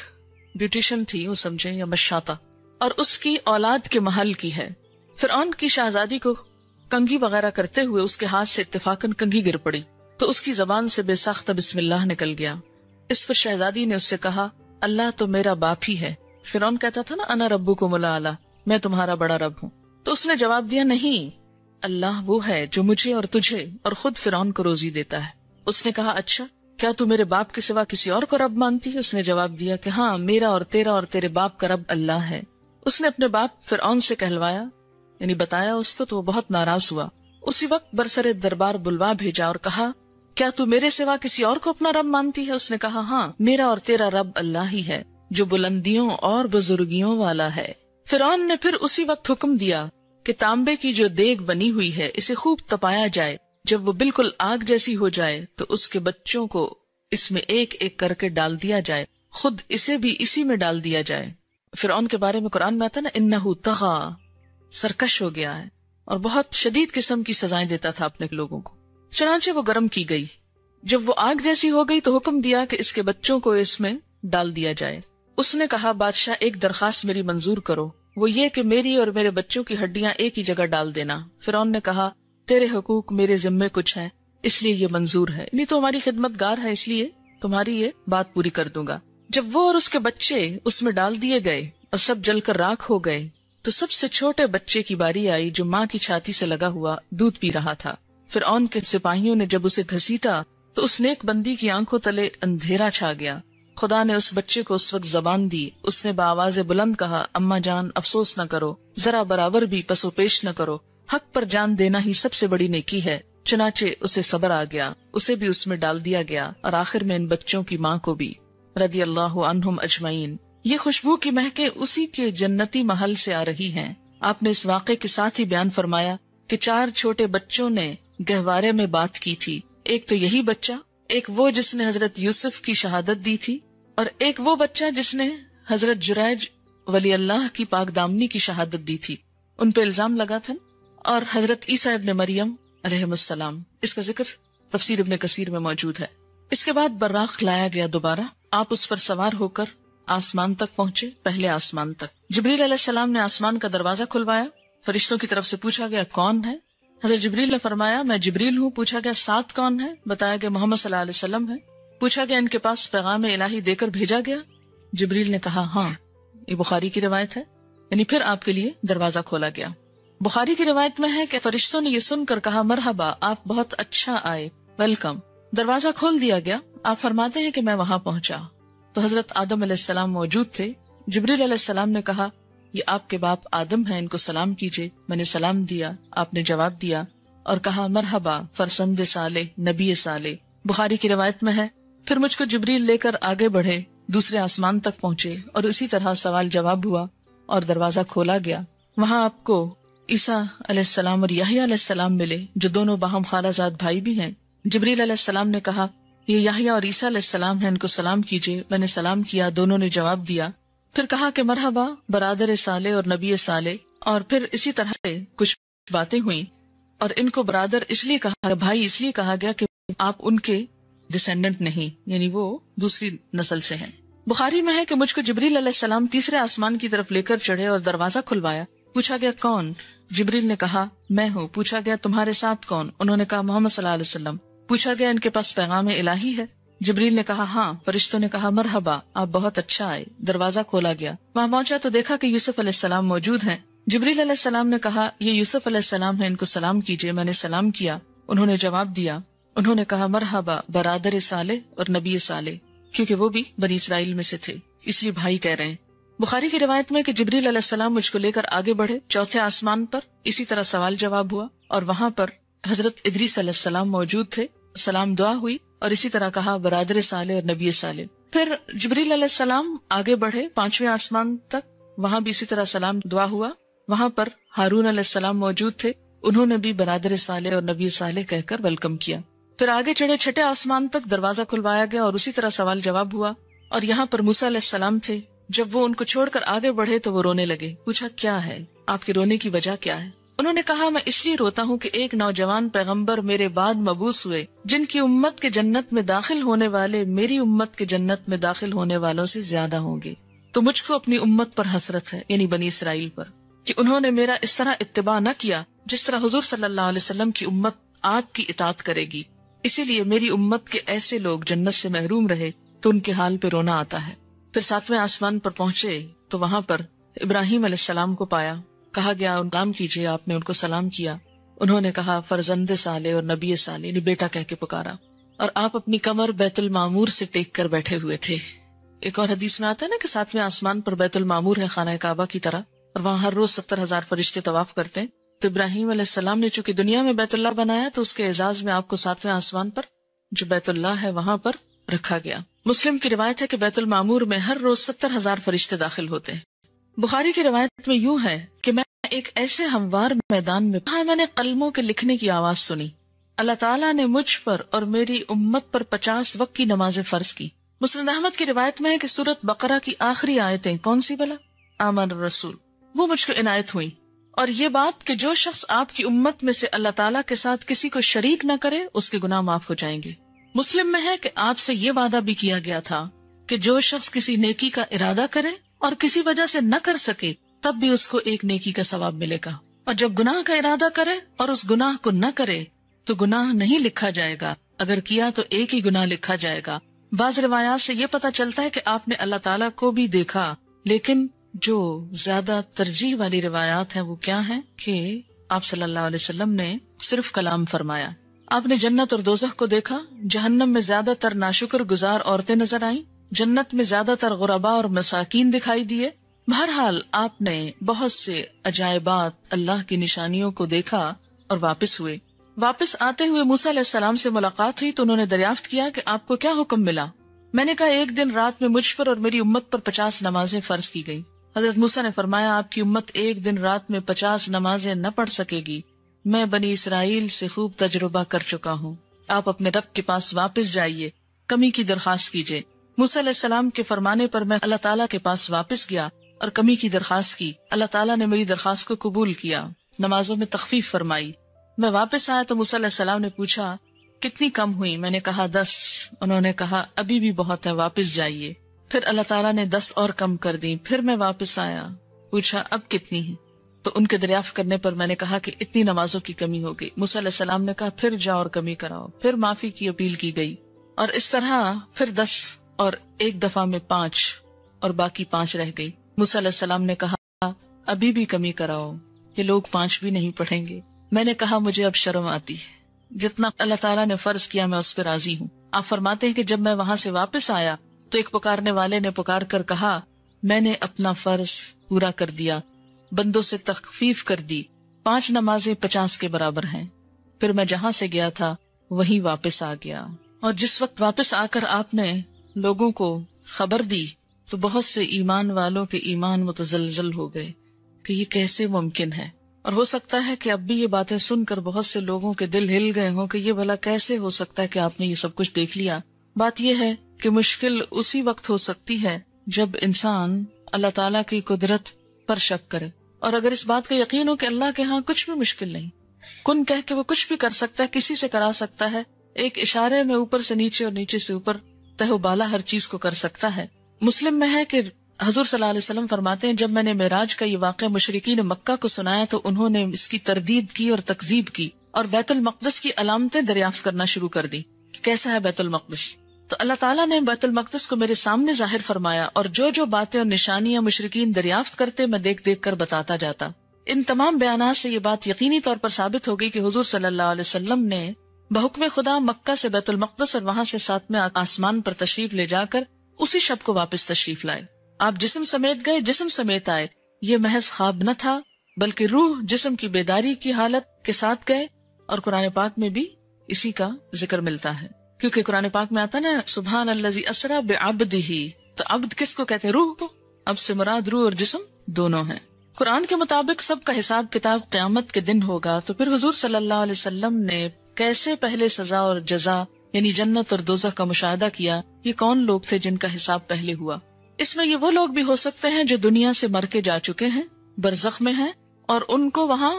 بیوٹیشن تھی، وہ سمجھیں، یا مشاطہ، اور اس کی اولاد کے محل کی ہے۔ فرعون کی شہزادی کو کنگھی وغیرہ کرتے ہوئے اس کے ہاتھ سے اتفاقاً کنگھی گر پڑی تو اس کی زبان سے بے ساختہ بسم اللہ نکل گیا۔ اس پر شہزادی نے اس سے کہا، اللہ تو میرا باپ ہی ہے۔ فرعون کہتا تھا نا انا ربکم الاعلی، میں تمہارا بڑا رب ہوں، تو اس نے جواب دیا نہیں، اللہ وہ ہے جو مجھے اور تجھے اور خود فرعون کو روزی دیتا ہے۔ اس نے کہا اچھا کیا تو میرے باپ کے سوا کسی اور کو رب مانتی ہے؟ اس نے جواب دیا کہ ہاں، میرا اور تیرا اور تیرے باپ کا رب اللہ ہے۔ اس نے اپنے باپ فرعون سے کہلوایا، یعنی بتایا اس کو، تو وہ بہت ناراض ہوا۔ اسی وقت برسر دربار بلوا بھیجا اور کہا، کیا تو میرے سوا کسی اور کو اپنا رب مانتی ہے؟ اس نے کہا ہاں، میرا اور تیرا رب اللہ ہی ہے جو بلندیوں اور بزرگیوں والا ہے۔ فرعون نے پھر اسی وقت حکم دیا کہ تانبے کی جو دیگ بنی ہوئی ہے اسے خوب تپایا جائے، جب وہ بالکل آگ جیسی ہو جائے تو اس کے بچوں کو اس میں ایک ایک کر کے ڈال دیا جائے، خود اسے بھی اسی میں ڈال دیا جائے۔ فرعون کے بارے میں قرآن میں آتا نا، انہ طغی، سرکش ہو گیا ہے اور بہت شدید قسم کی سزائیں دیتا تھا اپنے لوگوں کو۔ چنانچہ وہ گرم کی گئی، جب وہ آگ جیسی ہو گئی تو حکم دیا کہ اس کے بچوں کو اس میں ڈال دیا جائے۔ اس نے کہا، بادشاہ ایک درخواست میری منظور کرو، وہ یہ کہ میری اور میرے بچوں کی ہڈیاں ایک ہی جگہ ڈال دینا۔ فرعون نے کہا، تیرے حقوق میرے ذمے کچھ ہیں اس لیے یہ منظور ہے، نہیں تو ہماری خدمت گار ہے اس لیے تمہاری یہ بات پوری کر دوں گا۔ جب وہ اور اس کے بچے اس میں ڈال دیے گئے اور سب جل کر راکھ ہو گئے تو سب سے چھوٹے بچے کی باری آئی جو ماں کی چھاتی سے لگا ہوا دودھ پی رہا تھا۔ فرعون کے سپاہیوں نے جب اسے گھسیٹا تو اس نیک بندی کی آنکھوں تلے اندھیرا چھا گیا۔ خدا نے اس بچے کو اس وقت زبان دی، اس نے بآواز بلند کہا، اماں جان افسوس نہ کرو، ذرا برابر بھی پس و پیش نہ کرو، حق پر جان دینا ہی سب سے بڑی نیکی ہے۔ چنانچہ اسے صبر آ گیا، اسے بھی اس میں ڈال دیا گیا اور آخر میں ان بچوں کی ماں کو بھی، رضی اللہ عنہم اجمعین۔ یہ خوشبو کی مہکیں اسی کے جنتی محل سے آ رہی ہیں۔ آپ نے اس واقعے کے ساتھ ہی بیان فرمایا کہ 4 چھوٹے بچوں نے گہوارے میں بات کی تھی، ایک تو یہی بچہ، ایک وہ جس نے حضرت یوسف کی شہادت دی تھی، اور ایک وہ بچہ جس نے حضرت جریج ولی اللہ کی پاک دامنی کی شہادت دی تھی، ان پہ الزام لگا تھا، اور حضرت عیسیٰ ابن مریم علیہ السلام۔ اس کا ذکر تفسیر ابن کثیر میں موجود ہے۔ اس کے بعد براق لایا گیا دوبارہ، آپ اس پر سوار ہو کر آسمان تک پہنچے، پہلے آسمان تک۔ جبریل علیہ السلام نے آسمان کا دروازہ کھلوایا، فرشتوں کی طرف سے پوچھا گیا کون ہے؟ حضرت جبریل نے فرمایا میں جبریل ہوں۔ پوچھا گیا ساتھ کون ہے؟ بتایا گیا محمد صلی اللہ علیہ وسلم ہے۔ پوچھا گیا ان کے پاس پیغام الہی دے کر بھیجا گیا؟ جبریل نے کہا ہاں۔ یہ بخاری کی روایت ہے، یعنی پھر آپ کے لیے دروازہ کھولا گیا۔ بخاری کی روایت میں ہے کہ فرشتوں نے یہ سن کر کہا مرحبا، آپ بہت اچھا آئے، ویلکم۔ دروازہ کھول دیا گیا۔ آپ فرماتے ہیں کہ میں وہاں پہنچا تو حضرت آدم علیہ السلام موجود تھے۔ جبریل علیہ السلام نے کہا یہ آپ کے باپ آدم ہیں، ان کو سلام کیجئے۔ میں نے سلام دیا، آپ نے جواب دیا اور کہا مرحبا فرزند صالح، نبی صالح۔ بخاری کی روایت میں ہے پھر مجھ کو جبریل لے کر آگے بڑھے، دوسرے آسمان تک پہنچے اور اسی طرح سوال جواب ہوا اور دروازہ کھولا گیا۔ وہاں آپ کو عیسیٰ علیہ السلام اور یحییٰ علیہ السلام ملے جو دونوں باہم خالہ زاد بھائی بھی ہیں۔ جبریل علیہ السلام نے کہا یہ یحییٰ اور عیسیٰ علیہ السلام ہیں، ان کو سلام کیجئے۔ میں نے سلام کیا، دونوں نے جواب دیا۔ پھر کہا کہ مرحبا برادر صالح اور نبی صالح، اور پھر اسی طرح سے کچھ باتیں ہوئیں اور ان کو برادر اس لیے کہا، بھائی اس لیے کہا گیا کہ آپ ان کے ڈسینڈنٹ نہیں، یعنی وہ دوسری نسل سے ہیں۔ بخاری میں ہے کہ مجھ کو جبریل علیہ السلام تیسرے آسمان کی طرف لے کر چڑھے اور دروازہ کھلوایا۔ پوچھا گیا کون؟ جبریل نے کہا میں ہوں۔ پوچھا گیا تمہارے ساتھ کون؟ انہوں نے کہا محمد صلی اللہ علیہ وسلم۔ پوچھا گیا ان کے پاس پیغام الہی ہے؟ جبریل نے کہا ہاں۔ فرشتوں نے کہا مرحبا، آپ بہت اچھا آئے۔ دروازہ کھولا گیا، وہاں پہنچا تو دیکھا کہ یوسف علیہ السلام موجود ہیں۔ جبریل علیہ السلام نے کہا یہ یوسف علیہ السلام ہے، ان کو سلام کیجئے۔ میں نے سلام کیا، انہوں نے جواب دیا۔ انہوں نے کہا مرحبا برادر صالح اور نبی صالح، کیونکہ وہ بھی بنی اسرائیل میں سے تھے، اس لیے بھائی کہہ رہے ہیں۔ بخاری کی روایت میں کہ جبریل علیہ السلام مجھ کو لے کر آگے بڑھے چوتھے آسمان پر، اسی طرح سوال جواب ہوا اور وہاں پر حضرت ادریس علیہ السلام موجود تھے، سلام دعا ہوئی اور اسی طرح کہا برادر صالح اور نبی صالح۔ پھر جبریل علیہ السلام آگے بڑھے پانچویں آسمان تک، وہاں بھی اسی طرح سلام دعا ہوا۔ وہاں پر ہارون علیہ السلام موجود تھے، انہوں نے بھی برادر صالح اور نبی صالح کہہ کر ویلکم کیا۔ پھر آگے چڑھے چھٹے آسمان تک، دروازہ کھلوایا گیا اور اسی طرح سوال جواب ہوا، اور یہاں پر موسیٰ علیہ السلام تھے۔ جب وہ ان کو چھوڑ کر آگے بڑھے تو وہ رونے لگے۔ پوچھا کیا ہے، آپ کے رونے کی وجہ کیا ہے؟ انہوں نے کہا میں اس لیے روتا ہوں کہ ایک نوجوان پیغمبر میرے بعد مبعوث ہوئے جن کی امت کے جنت میں داخل ہونے والے میری امت کے جنت میں داخل ہونے والوں سے زیادہ ہوں گے، تو مجھ کو اپنی امت پر حسرت ہے، یعنی بنی اسرائیل پر، کہ انہوں نے میرا اس طرح اتباع نہ کیا جس طرح حضور صلی اللہ علیہ وسلم کی امت آپ کی اطاعت کرے گی۔ اسی لیے میری امت کے ایسے لوگ جنت سے محروم رہے تو ان کے حال پہ رونا آتا ہے۔ پھر ساتویں آسمان پر پہنچے تو وہاں پر ابراہیم علیہ السلام کو پایا۔ کہا گیا سلام کیجئے، آپ نے ان کو سلام کیا۔ انہوں نے کہا فرزند صالح اور نبی صالح، یعنی بیٹا کہہ کے پکارا، اور آپ اپنی کمر بیت المعمور سے ٹیک کر بیٹھے ہوئے تھے۔ ایک اور حدیث میں آتا ہے نا کہ ساتویں آسمان پر بیت المعمور ہے خانہ کعبہ کی طرح، اور وہاں ہر روز 70,000 فرشتے طواف کرتے ہیں۔ تو ابراہیم علیہ السلام نے چونکہ دنیا میں بیت اللہ بنایا تو اس کے اعزاز میں آپ کو ساتویں آسمان پر جو بیت اللہ ہے وہاں پر رکھا گیا۔ مسلم کی روایت ہے کہ بیت المعمور میں ہر روز 70,000 فرشتے داخل ہوتے ہیں۔ بخاری کی روایت میں یوں ہے کہ میں ایک ایسے ہموار میدان میں جہاں میں نے قلموں کے لکھنے کی آواز سنی۔ اللہ تعالیٰ نے مجھ پر اور میری امت پر 50 وقت کی نمازیں فرض کی۔ مسند احمد کی روایت میں ہے کہ سورۃ بقرہ کی آخری آیتیں کون سی بلا؟ آمن الرسول، وہ مجھ کو عنایت ہوئی، اور یہ بات کہ جو شخص آپ کی امت میں سے اللہ تعالیٰ کے ساتھ کسی کو شریک نہ کرے اس کے گناہ معاف ہو جائیں گے۔ مسلم میں ہے کہ آپ سے یہ وعدہ بھی کیا گیا تھا کہ جو شخص کسی نیکی کا ارادہ کرے اور کسی وجہ سے نہ کر سکے تب بھی اس کو ایک نیکی کا ثواب ملے گا، اور جب گناہ کا ارادہ کرے اور اس گناہ کو نہ کرے تو گناہ نہیں لکھا جائے گا، اگر کیا تو ایک ہی گناہ لکھا جائے گا۔ بعض روایات سے یہ پتہ چلتا ہے کہ آپ نے اللہ تعالیٰ کو بھی دیکھا، لیکن جو زیادہ ترجیح والی روایات ہیں وہ کیا ہیں کہ آپ صلی اللہ علیہ وسلم نے صرف کلام فرمایا۔ آپ نے جنت اور دوزخ کو دیکھا، جہنم میں زیادہ تر ناشکر گزار عورتیں نظر آئیں، جنت میں زیادہ تر غرباء اور مساکین دکھائی دیے۔ بہرحال آپ نے بہت سے عجائبات اللہ کی نشانیوں کو دیکھا اور واپس ہوئے۔ واپس آتے ہوئے موسیٰ علیہ السلام سے ملاقات ہوئی تو انہوں نے دریافت کیا کہ آپ کو کیا حکم ملا؟ میں نے کہا ایک دن رات میں مجھ پر اور میری امت پر 50 نمازیں فرض کی گئی۔ حضرت موسیٰ نے فرمایا آپ کی امت ایک دن رات میں 50 نمازیں نہ پڑھ سکے گی، میں بنی اسرائیل سے خوب تجربہ کر چکا ہوں، آپ اپنے رب کے پاس واپس جائیے، کمی کی درخواست کیجیے۔ موسیٰ علیہ السلام کے فرمانے پر میں اللہ تعالیٰ کے پاس واپس گیا اور کمی کی درخواست کی، اللہ تعالیٰ نے میری درخواست کو قبول کیا، نمازوں میں تخفیف فرمائی۔ میں واپس آیا تو موسیٰ علیہ السلام نے پوچھا کتنی کم ہوئی؟ میں نے کہا 10۔ انہوں نے کہا ابھی بھی بہت ہے، واپس جائیے۔ پھر اللہ تعالیٰ نے 10 اور کم کر دی۔ پھر میں واپس آیا، پوچھا اب کتنی ہے؟ تو ان کے دریافت کرنے پر میں نے کہا کہ اتنی نمازوں کی کمی ہو گئی. موسیٰ علیہ السلام نے کہا پھر جاؤ اور کمی کراؤ. پھر معافی کی اپیل کی گئی اور اس طرح پھر 10 اور ایک دفعہ میں 5 اور باقی 5 رہ گئی. موسیٰ علیہ السلام نے کہا ابھی بھی کمی کراؤ، یہ لوگ 5 بھی نہیں پڑھیں گے. میں نے کہا مجھے اب شرم آتی ہے، جتنا اللہ تعالیٰ نے فرض کیا میں اس پہ راضی ہوں. آپ فرماتے ہیں کہ جب میں وہاں سے واپس آیا تو ایک پکارنے والے نے پکار کر کہا میں نے اپنا فرض پورا کر دیا، بندوں سے تخفیف کر دی، 5 نمازیں 50 کے برابر ہیں. پھر میں جہاں سے گیا تھا وہیں واپس آ گیا. اور جس وقت واپس آ کر آپ نے لوگوں کو خبر دی تو بہت سے ایمان والوں کے ایمان متزلزل ہو گئے کہ یہ کیسے ممکن ہے. اور ہو سکتا ہے کہ اب بھی یہ باتیں سن کر بہت سے لوگوں کے دل ہل گئے ہوں کہ یہ بھلا کیسے ہو سکتا ہے کہ آپ نے یہ سب کچھ دیکھ لیا. بات یہ ہے کہ مشکل اسی وقت ہو سکتی ہے جب انسان اللہ تعالیٰ کی قدرت پر شک کرے، اور اگر اس بات کا یقین ہو کہ اللہ کے ہاں کچھ بھی مشکل نہیں، کن کہہ کے وہ کچھ بھی کر سکتا ہے، کسی سے کرا سکتا ہے، ایک اشارے میں اوپر سے نیچے اور نیچے سے اوپر تہ و بالا ہر چیز کو کر سکتا ہے. مسلم میں ہے کہ حضور صلی اللہ علیہ وسلم فرماتے ہیں جب میں نے معراج کا یہ واقعہ مشرکین مکہ کو سنایا تو انہوں نے اس کی تردید کی اور تکذیب کی اور بیت المقدس کی علامتیں دریافت کرنا شروع کر دی. کیسا ہے بیت المقدس؟ تو اللہ تعالیٰ نے بیت المقدس کو میرے سامنے ظاہر فرمایا اور جو جو باتیں اور نشانیاں مشرکین دریافت کرتے میں دیکھ دیکھ کر بتاتا جاتا. ان تمام بیانات سے یہ بات یقینی طور پر ثابت ہو گئی کہ حضور صلی اللہ علیہ وسلم نے بحکم خدا مکہ سے بیت المقدس اور وہاں سے 7ویں آسمان پر تشریف لے جا کر اسی شب کو واپس تشریف لائے. آپ جسم سمیت گئے، جسم سمیت آئے. یہ محض خواب نہ تھا بلکہ روح جسم کی بیداری کی حالت کے ساتھ گئے. اور قرآن پاک میں بھی اسی کا ذکر ملتا ہے، کیونکہ قرآن پاک میں آتا نا سبحان الذی اسری بعبدہ، تو عبد کس کو کہتے ہیں؟ روح کو. اب سے مراد روح اور جسم دونوں ہیں. قرآن کے مطابق سب کا حساب کتاب قیامت کے دن ہوگا. تو پھر حضور صلی اللہ علیہ وسلم نے کیسے پہلے سزا اور جزا یعنی جنت اور دوزخ کا مشاہدہ کیا؟ یہ کون لوگ تھے جن کا حساب پہلے ہوا؟ اس میں یہ وہ لوگ بھی ہو سکتے ہیں جو دنیا سے مر کے جا چکے ہیں، برزخ میں ہیں، اور ان کو وہاں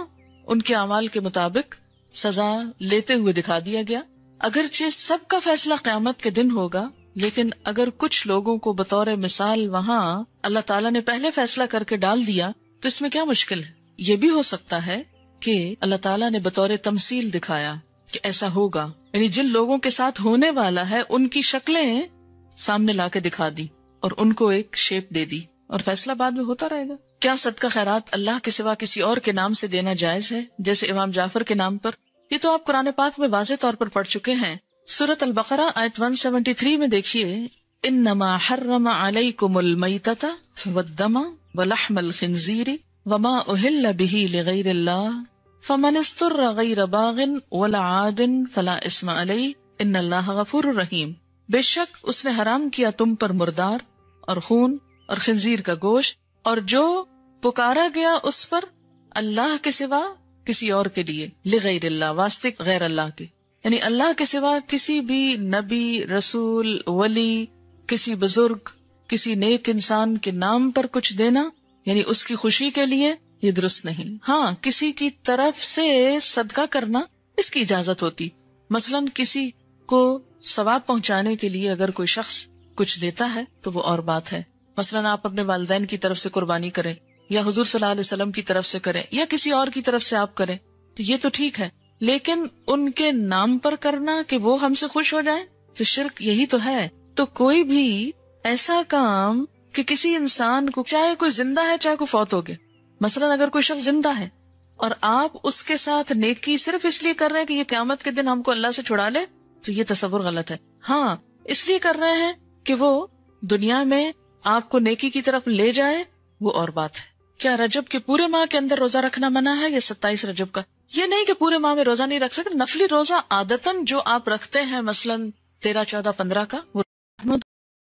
ان کے اعمال کے مطابق سزا لیتے ہوئے دکھا دیا گیا. اگرچہ سب کا فیصلہ قیامت کے دن ہوگا، لیکن اگر کچھ لوگوں کو بطور مثال وہاں اللہ تعالیٰ نے پہلے فیصلہ کر کے ڈال دیا تو اس میں کیا مشکل ہے؟ یہ بھی ہو سکتا ہے کہ اللہ تعالیٰ نے بطور تمثیل دکھایا کہ ایسا ہوگا، یعنی جن لوگوں کے ساتھ ہونے والا ہے ان کی شکلیں سامنے لا کے دکھا دی اور ان کو ایک شیپ دے دی، اور فیصلہ بعد میں ہوتا رہے گا. کیا صدقہ خیرات اللہ کے سوا کسی اور کے نام سے دینا جائز ہے جیسے امام جعفر کے نام پر؟ یہ تو آپ قرآن پاک میں واضح طور پر پڑھ چکے ہیں. سورۃ البقرہ آیت 173 میں دیکھیے انما حرم علیکم المیتۃ والدم ولحم الخنزیر وما اہل بہ لغیر اللہ فمن اضطر غیر باغ ولا عاد فلا اثم علیہ ان اللہ غفور رحیم. بے شک اس نے حرام کیا تم پر مردار اور خون اور خنزیر کا گوشت اور جو پکارا گیا اس پر اللہ کے سوا کسی اور کے لیے، لغیر اللہ واسطے غیر اللہ کے، یعنی اللہ کے سوا کسی بھی نبی، رسول، ولی، کسی بزرگ، کسی نیک انسان کے نام پر کچھ دینا یعنی اس کی خوشی کے لیے، یہ درست نہیں. ہاں کسی کی طرف سے صدقہ کرنا اس کی اجازت ہوتی، مثلا کسی کو ثواب پہنچانے کے لیے اگر کوئی شخص کچھ دیتا ہے تو وہ اور بات ہے. مثلا آپ اپنے والدین کی طرف سے قربانی کریں یا حضور صلی اللہ علیہ وسلم کی طرف سے کریں یا کسی اور کی طرف سے آپ کریں تو یہ تو ٹھیک ہے، لیکن ان کے نام پر کرنا کہ وہ ہم سے خوش ہو جائیں تو شرک یہی تو ہے. تو کوئی بھی ایسا کام کہ کسی انسان کو، چاہے کوئی زندہ ہے چاہے کوئی فوت ہو گیا، مثلا اگر کوئی شخص زندہ ہے اور آپ اس کے ساتھ نیکی صرف اس لیے کر رہے ہیں کہ یہ قیامت کے دن ہم کو اللہ سے چھڑا لے، تو یہ تصور غلط ہے. ہاں اس لیے کر رہے ہیں کہ وہ دنیا میں آپ کو نیکی کی طرف لے جائے، وہ اور بات ہے. کیا رجب کے پورے ماہ کے اندر روزہ رکھنا منع ہے یا 27 رجب کا؟ یہ نہیں کہ پورے ماہ میں روزہ نہیں رکھ سکتے. نفلی روزہ عادتاً جو آپ رکھتے ہیں مثلا 13، 14، 15 کا، وہ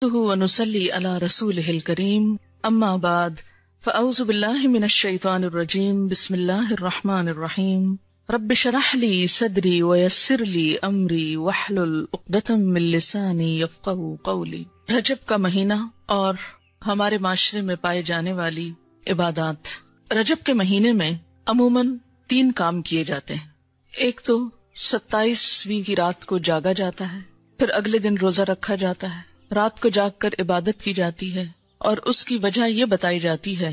ونصلی علی رسولہ الکریم. اما بعد فاعوذ باللہ من الشیطان الرجیم. بسم اللہ الرحمن الرحیم. رب اشرح لی صدری ویسر لی امری واحلل عقدۃ من لسانی یفقہوا قولی. رجب کا مہینہ اور ہمارے معاشرے میں پائے جانے والی عبادات. رجب کے مہینے میں عموماً 3 کام کیے جاتے ہیں. ایک تو 27ویں کی رات کو جاگا جاتا ہے، پھر اگلے دن روزہ رکھا جاتا ہے، رات کو جاگ کر عبادت کی جاتی ہے، اور اس کی وجہ یہ بتائی جاتی ہے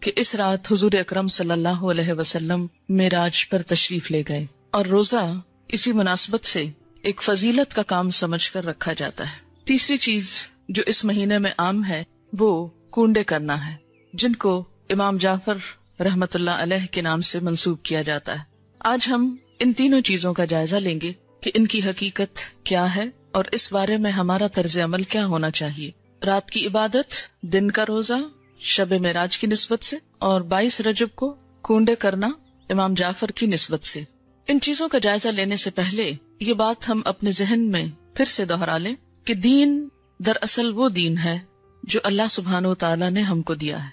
کہ اس رات حضور اکرم صلی اللہ علیہ وسلم معراج پر تشریف لے گئے، اور روزہ اسی مناسبت سے ایک فضیلت کا کام سمجھ کر رکھا جاتا ہے۔ تیسری چیز جو اس مہینے میں عام ہے وہ کونڈے کرنا ہے، جن کو امام جعفر رحمت اللہ علیہ کے نام سے منسوب کیا جاتا ہے۔ آج ہم ان تینوں چیزوں کا جائزہ لیں گے کہ ان کی حقیقت کیا ہے اور اس بارے میں ہمارا طرز عمل کیا ہونا چاہیے۔ رات کی عبادت، دن کا روزہ شب معراج کی نسبت سے، اور 22 رجب کو کونڈے کرنا امام جعفر کی نسبت سے۔ ان چیزوں کا جائزہ لینے سے پہلے یہ بات ہم اپنے ذہن میں پھر سے دہرا لیں کہ دین دراصل وہ دین ہے جو اللہ سبحانہ وتعالی نے ہم کو دیا ہے،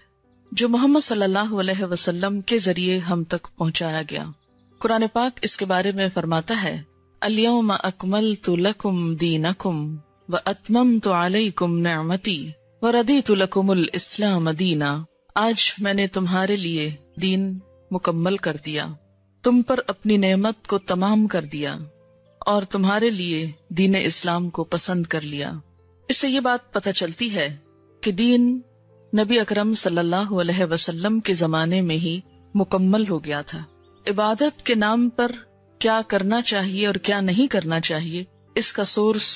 جو محمد صلی اللہ علیہ وسلم کے ذریعے ہم تک پہنچایا گیا۔ قرآن پاک اس کے بارے میں فرماتا ہے، اليوم اکملت لکم دینکم واتممت علیکم نعمتی وردیت لکم الاسلام دینا۔ آج میں نے تمہارے لیے دین مکمل کر دیا، تم پر اپنی نعمت کو تمام کر دیا اور تمہارے لیے دین اسلام کو پسند کر لیا۔ اس سے یہ بات پتہ چلتی ہے کہ دین نبی اکرم صلی اللہ علیہ وسلم کے زمانے میں ہی مکمل ہو گیا تھا۔ عبادت کے نام پر کیا کرنا چاہیے اور کیا نہیں کرنا چاہیے، اس کا سورس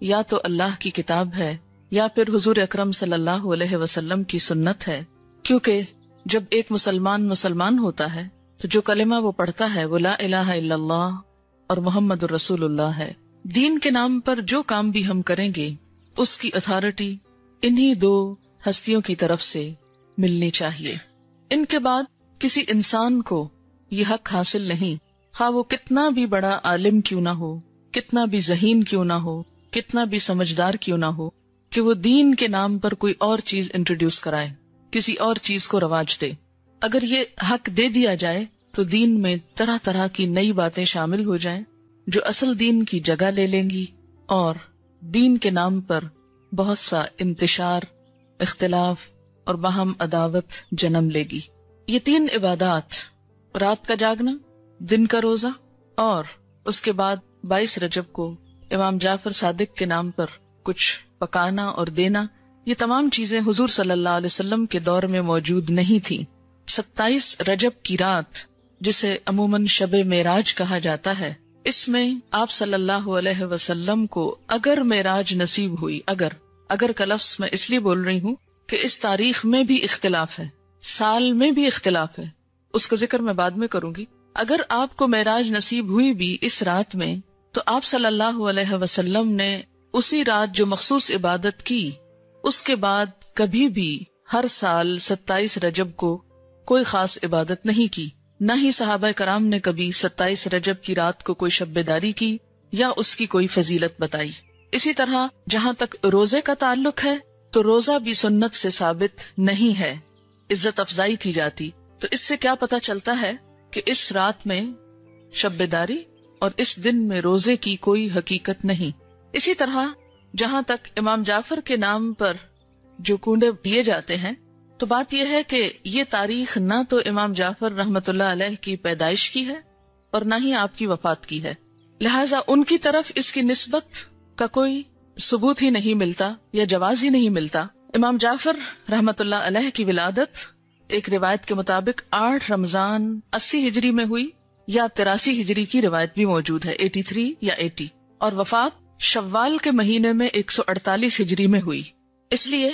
یا تو اللہ کی کتاب ہے یا پھر حضور اکرم صلی اللہ علیہ وسلم کی سنت ہے، کیونکہ جب ایک مسلمان ہوتا ہے تو جو کلمہ وہ پڑھتا ہے وہ لا الہ الا اللہ اور محمد الرسول اللہ ہے۔ دین کے نام پر جو کام بھی ہم کریں گے اس کی اتھارٹی انہی دو ہستیوں کی طرف سے ملنی چاہیے۔ ان کے بعد کسی انسان کو یہ حق حاصل نہیں، خواہ وہ کتنا بھی بڑا عالم کیوں نہ ہو، کتنا بھی ذہین کیوں نہ ہو، کتنا بھی سمجھدار کیوں نہ ہو، کہ وہ دین کے نام پر کوئی اور چیز انٹروڈیوس کرائے، کسی اور چیز کو رواج دے۔ اگر یہ حق دے دیا جائے تو دین میں طرح طرح کی نئی باتیں شامل ہو جائیں جو اصل دین کی جگہ لے لیں گی، اور دین کے نام پر بہت سا انتشار، اختلاف اور باہم عداوت جنم لے گی۔ یہ تین عبادات، رات کا جاگنا، دن کا روزہ اور اس کے بعد 22 رجب کو امام جعفر صادق کے نام پر کچھ پکانا اور دینا، یہ تمام چیزیں حضور صلی اللہ علیہ وسلم کے دور میں موجود نہیں تھیں۔ 27 رجب کی رات، جسے عموماً شب معراج کہا جاتا ہے، اس میں آپ صلی اللہ علیہ وسلم کو اگر معراج نصیب ہوئی، اگر کا لفظ میں اس لیے بول رہی ہوں کہ اس تاریخ میں بھی اختلاف ہے، سال میں بھی اختلاف ہے، اس کا ذکر میں بعد میں کروں گی۔ اگر آپ کو معراج نصیب ہوئی بھی اس رات میں تو آپ صلی اللہ علیہ وسلم نے اسی رات جو مخصوص عبادت کی، اس کے بعد کبھی بھی ہر سال 27 رجب کو کوئی خاص عبادت نہیں کی، نہ ہی صحابہ کرام نے کبھی 27 رجب کی رات کو کوئی شب بیداری کی یا اس کی کوئی فضیلت بتائی۔ اسی طرح جہاں تک روزے کا تعلق ہے تو روزہ بھی سنت سے ثابت نہیں ہے، عزت افزائی کی جاتی۔ تو اس سے کیا پتہ چلتا ہے کہ اس رات میں شب بیداری اور اس دن میں روزے کی کوئی حقیقت نہیں۔ اسی طرح جہاں تک امام جعفر کے نام پر جو کونڈے دیے جاتے ہیں، تو بات یہ ہے کہ یہ تاریخ نہ تو امام جعفر رحمت اللہ علیہ کی پیدائش کی ہے اور نہ ہی آپ کی وفات کی ہے، لہٰذا ان کی طرف اس کی نسبت کا کوئی ثبوت ہی نہیں ملتا یا جواز ہی نہیں ملتا۔ امام جعفر رحمت اللہ علیہ کی ولادت ایک روایت کے مطابق 8 رمضان 80 ہجری میں ہوئی، یا 83 ہجری کی روایت بھی موجود ہے، 83 یا 80، اور وفات شوال کے مہینے میں 148 ہجری میں ہوئی۔ اس لیے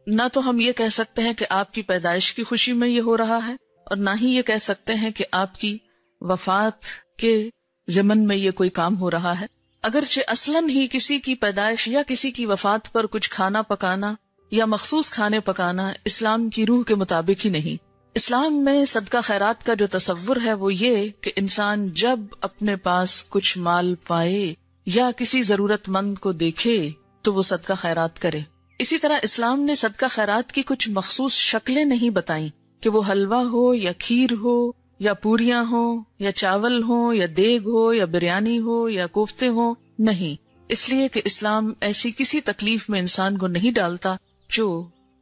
نہ تو ہم یہ کہہ سکتے ہیں کہ آپ کی پیدائش کی خوشی میں یہ ہو رہا ہے، اور نہ ہی یہ کہہ سکتے ہیں کہ آپ کی وفات کے ضمن میں یہ کوئی کام ہو رہا ہے، اگرچہ اصلاً ہی کسی کی پیدائش یا کسی کی وفات پر کچھ کھانا پکانا یا مخصوص کھانے پکانا اسلام کی روح کے مطابق ہی نہیں۔ اسلام میں صدقہ خیرات کا جو تصور ہے وہ یہ کہ انسان جب اپنے پاس کچھ مال پائے یا کسی ضرورت مند کو دیکھے تو وہ صدقہ خیرات کرے۔ اسی طرح اسلام نے صدقہ خیرات کی کچھ مخصوص شکلیں نہیں بتائیں کہ وہ حلوہ ہو یا کھیر ہو یا پوریاں ہو یا چاول ہو یا دیگ ہو یا بریانی ہو یا کوفتے ہو، نہیں، اس لیے کہ اسلام ایسی کسی تکلیف میں انسان کو نہیں ڈالتا جو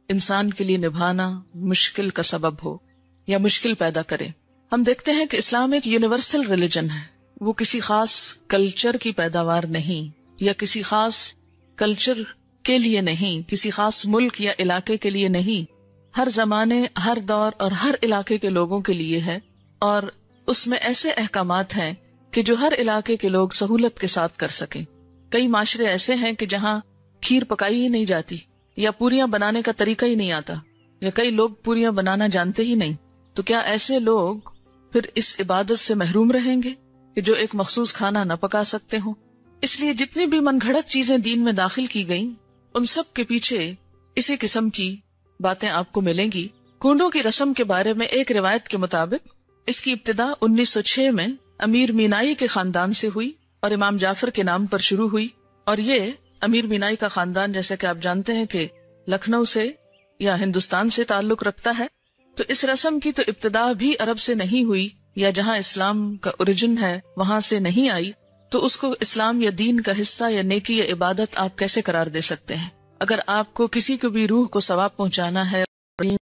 انسان کے لیے نبھانا مشکل کا سبب ہو یا مشکل پیدا کرے۔ ہم دیکھتے ہیں کہ اسلام ایک یونیورسل ریلیجن ہے، وہ کسی خاص کلچر کی پیداوار نہیں یا کسی خاص کلچر کے لیے نہیں، کسی خاص ملک یا علاقے کے لیے نہیں۔ ہر زمانے، ہر دور اور ہر علاقے کے لوگوں کے لیے ہے، اور اس میں ایسے احکامات ہیں کہ جو ہر علاقے کے لوگ سہولت کے ساتھ کر سکیں۔ کئی معاشرے ایسے ہیں کہ جہاں کھیر پکائی ہی نہیں جاتی، یا پوریاں بنانے کا طریقہ ہی نہیں آتا، یا کئی لوگ پوریاں بنانا جانتے ہی نہیں، تو کیا ایسے لوگ پھر اس عبادت سے محروم رہیں گے کہ جو ایک مخصوص کھانا نہ پکا سکتے ہوں؟ اس لیے جتنی بھی من گھڑت چیزیں دین میں داخل کی گئیں، ان سب کے پیچھے اسی قسم کی باتیں آپ کو ملیں گی۔ کنڈوں کی رسم کے بارے میں ایک روایت کے مطابق اس کی ابتدا 1906 میں امیر مینائی کے خاندان سے ہوئی اور امام جعفر کے نام پر شروع ہوئی، اور یہ امیر مینائی کا خاندان جیسے کہ آپ جانتے ہیں کہ لکھنؤ سے یا ہندوستان سے تعلق رکھتا ہے، تو اس رسم کی تو ابتدا بھی عرب سے نہیں ہوئی، یا جہاں اسلام کا اوریجن ہے وہاں سے نہیں آئی، تو اس کو اسلام یا دین کا حصہ یا نیکی یا عبادت آپ کیسے قرار دے سکتے ہیں؟ اگر آپ کو کسی کو بھی روح کو ثواب پہنچانا ہے،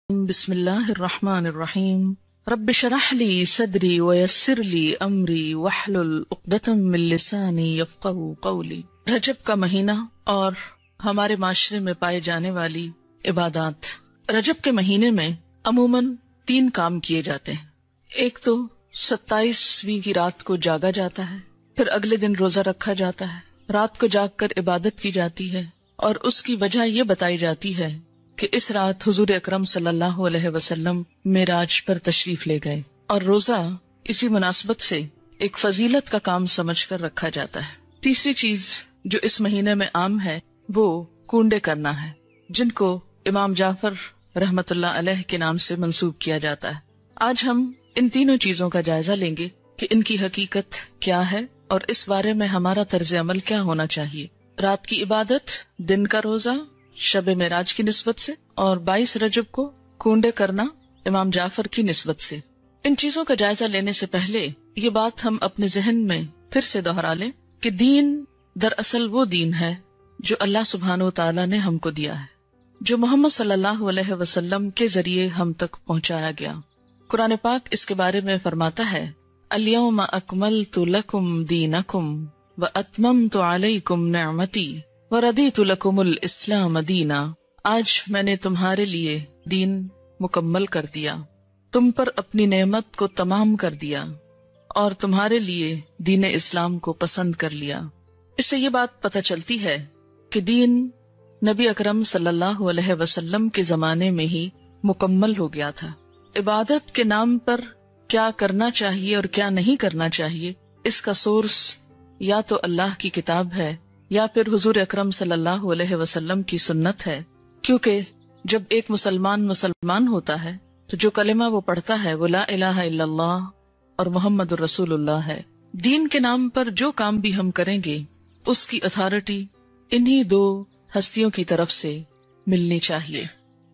بسم اللہ الرحمن الرحیم، رب اشرح لی صدری ویسر لی امری واحلل عقدۃ من لسانی یفقہوا قولی۔ رجب کا مہینہ اور ہمارے معاشرے میں پائے جانے والی عبادات۔ رجب کے مہینے میں عموماً 3 کام کیے جاتے ہیں۔ ایک تو 27ویں کی رات کو جاگا جاتا ہے، پھر اگلے دن روزہ رکھا جاتا ہے، رات کو جاگ کر عبادت کی جاتی ہے، اور اس کی وجہ یہ بتائی جاتی ہے کہ اس رات حضور اکرم صلی اللہ علیہ وسلم معراج پر تشریف لے گئے، اور روزہ اسی مناسبت سے ایک فضیلت کا کام سمجھ کر رکھا جاتا ہے۔ تیسری چیز جو اس مہینے میں عام ہے وہ کنڈے کرنا ہے، جن کو امام جعفر رحمت اللہ علیہ کے نام سے منسوب کیا جاتا ہے۔ آج ہم ان تینوں چیزوں کا جائزہ لیں گے کہ ان کی حقیقت کیا ہے اور اس بارے میں ہمارا طرز عمل کیا ہونا چاہیے۔ رات کی عبادت، دن کا روزہ شب معراج کی نسبت سے، اور 22 رجب کو کنڈے کرنا امام جعفر کی نسبت سے۔ ان چیزوں کا جائزہ لینے سے پہلے یہ بات ہم اپنے ذہن میں پھر سے دہرا لیں کہ دین دراصل وہ دین ہے جو اللہ سبحانہ و تعالیٰ نے ہم کو دیا ہے، جو محمد صلی اللہ علیہ وسلم کے ذریعے ہم تک پہنچایا گیا۔ قرآن پاک اس کے بارے میں فرماتا ہے، الیوم اکملت لکم دینکم واتممت علیکم نعمتی وردیت لکم الاسلام دینا۔ آج میں نے تمہارے لیے دین مکمل کر دیا، تم پر اپنی نعمت کو تمام کر دیا، اور تمہارے لیے دین اسلام کو پسند کر لیا۔ اس سے یہ بات پتہ چلتی ہے کہ دین نبی اکرم صلی اللہ علیہ وسلم کے زمانے میں ہی مکمل ہو گیا تھا۔ عبادت کے نام پر کیا کرنا چاہیے اور کیا نہیں کرنا چاہیے، اس کا سورس یا تو اللہ کی کتاب ہے یا پھر حضور اکرم صلی اللہ علیہ وسلم کی سنت ہے، کیونکہ جب ایک مسلمان ہوتا ہے تو جو کلمہ وہ پڑھتا ہے وہ لا الہ الا اللہ اور محمد الرسول اللہ ہے۔ دین کے نام پر جو کام بھی ہم کریں گے اس کی اتھارٹی انہی 2 ہستیوں کی طرف سے ملنی چاہیے۔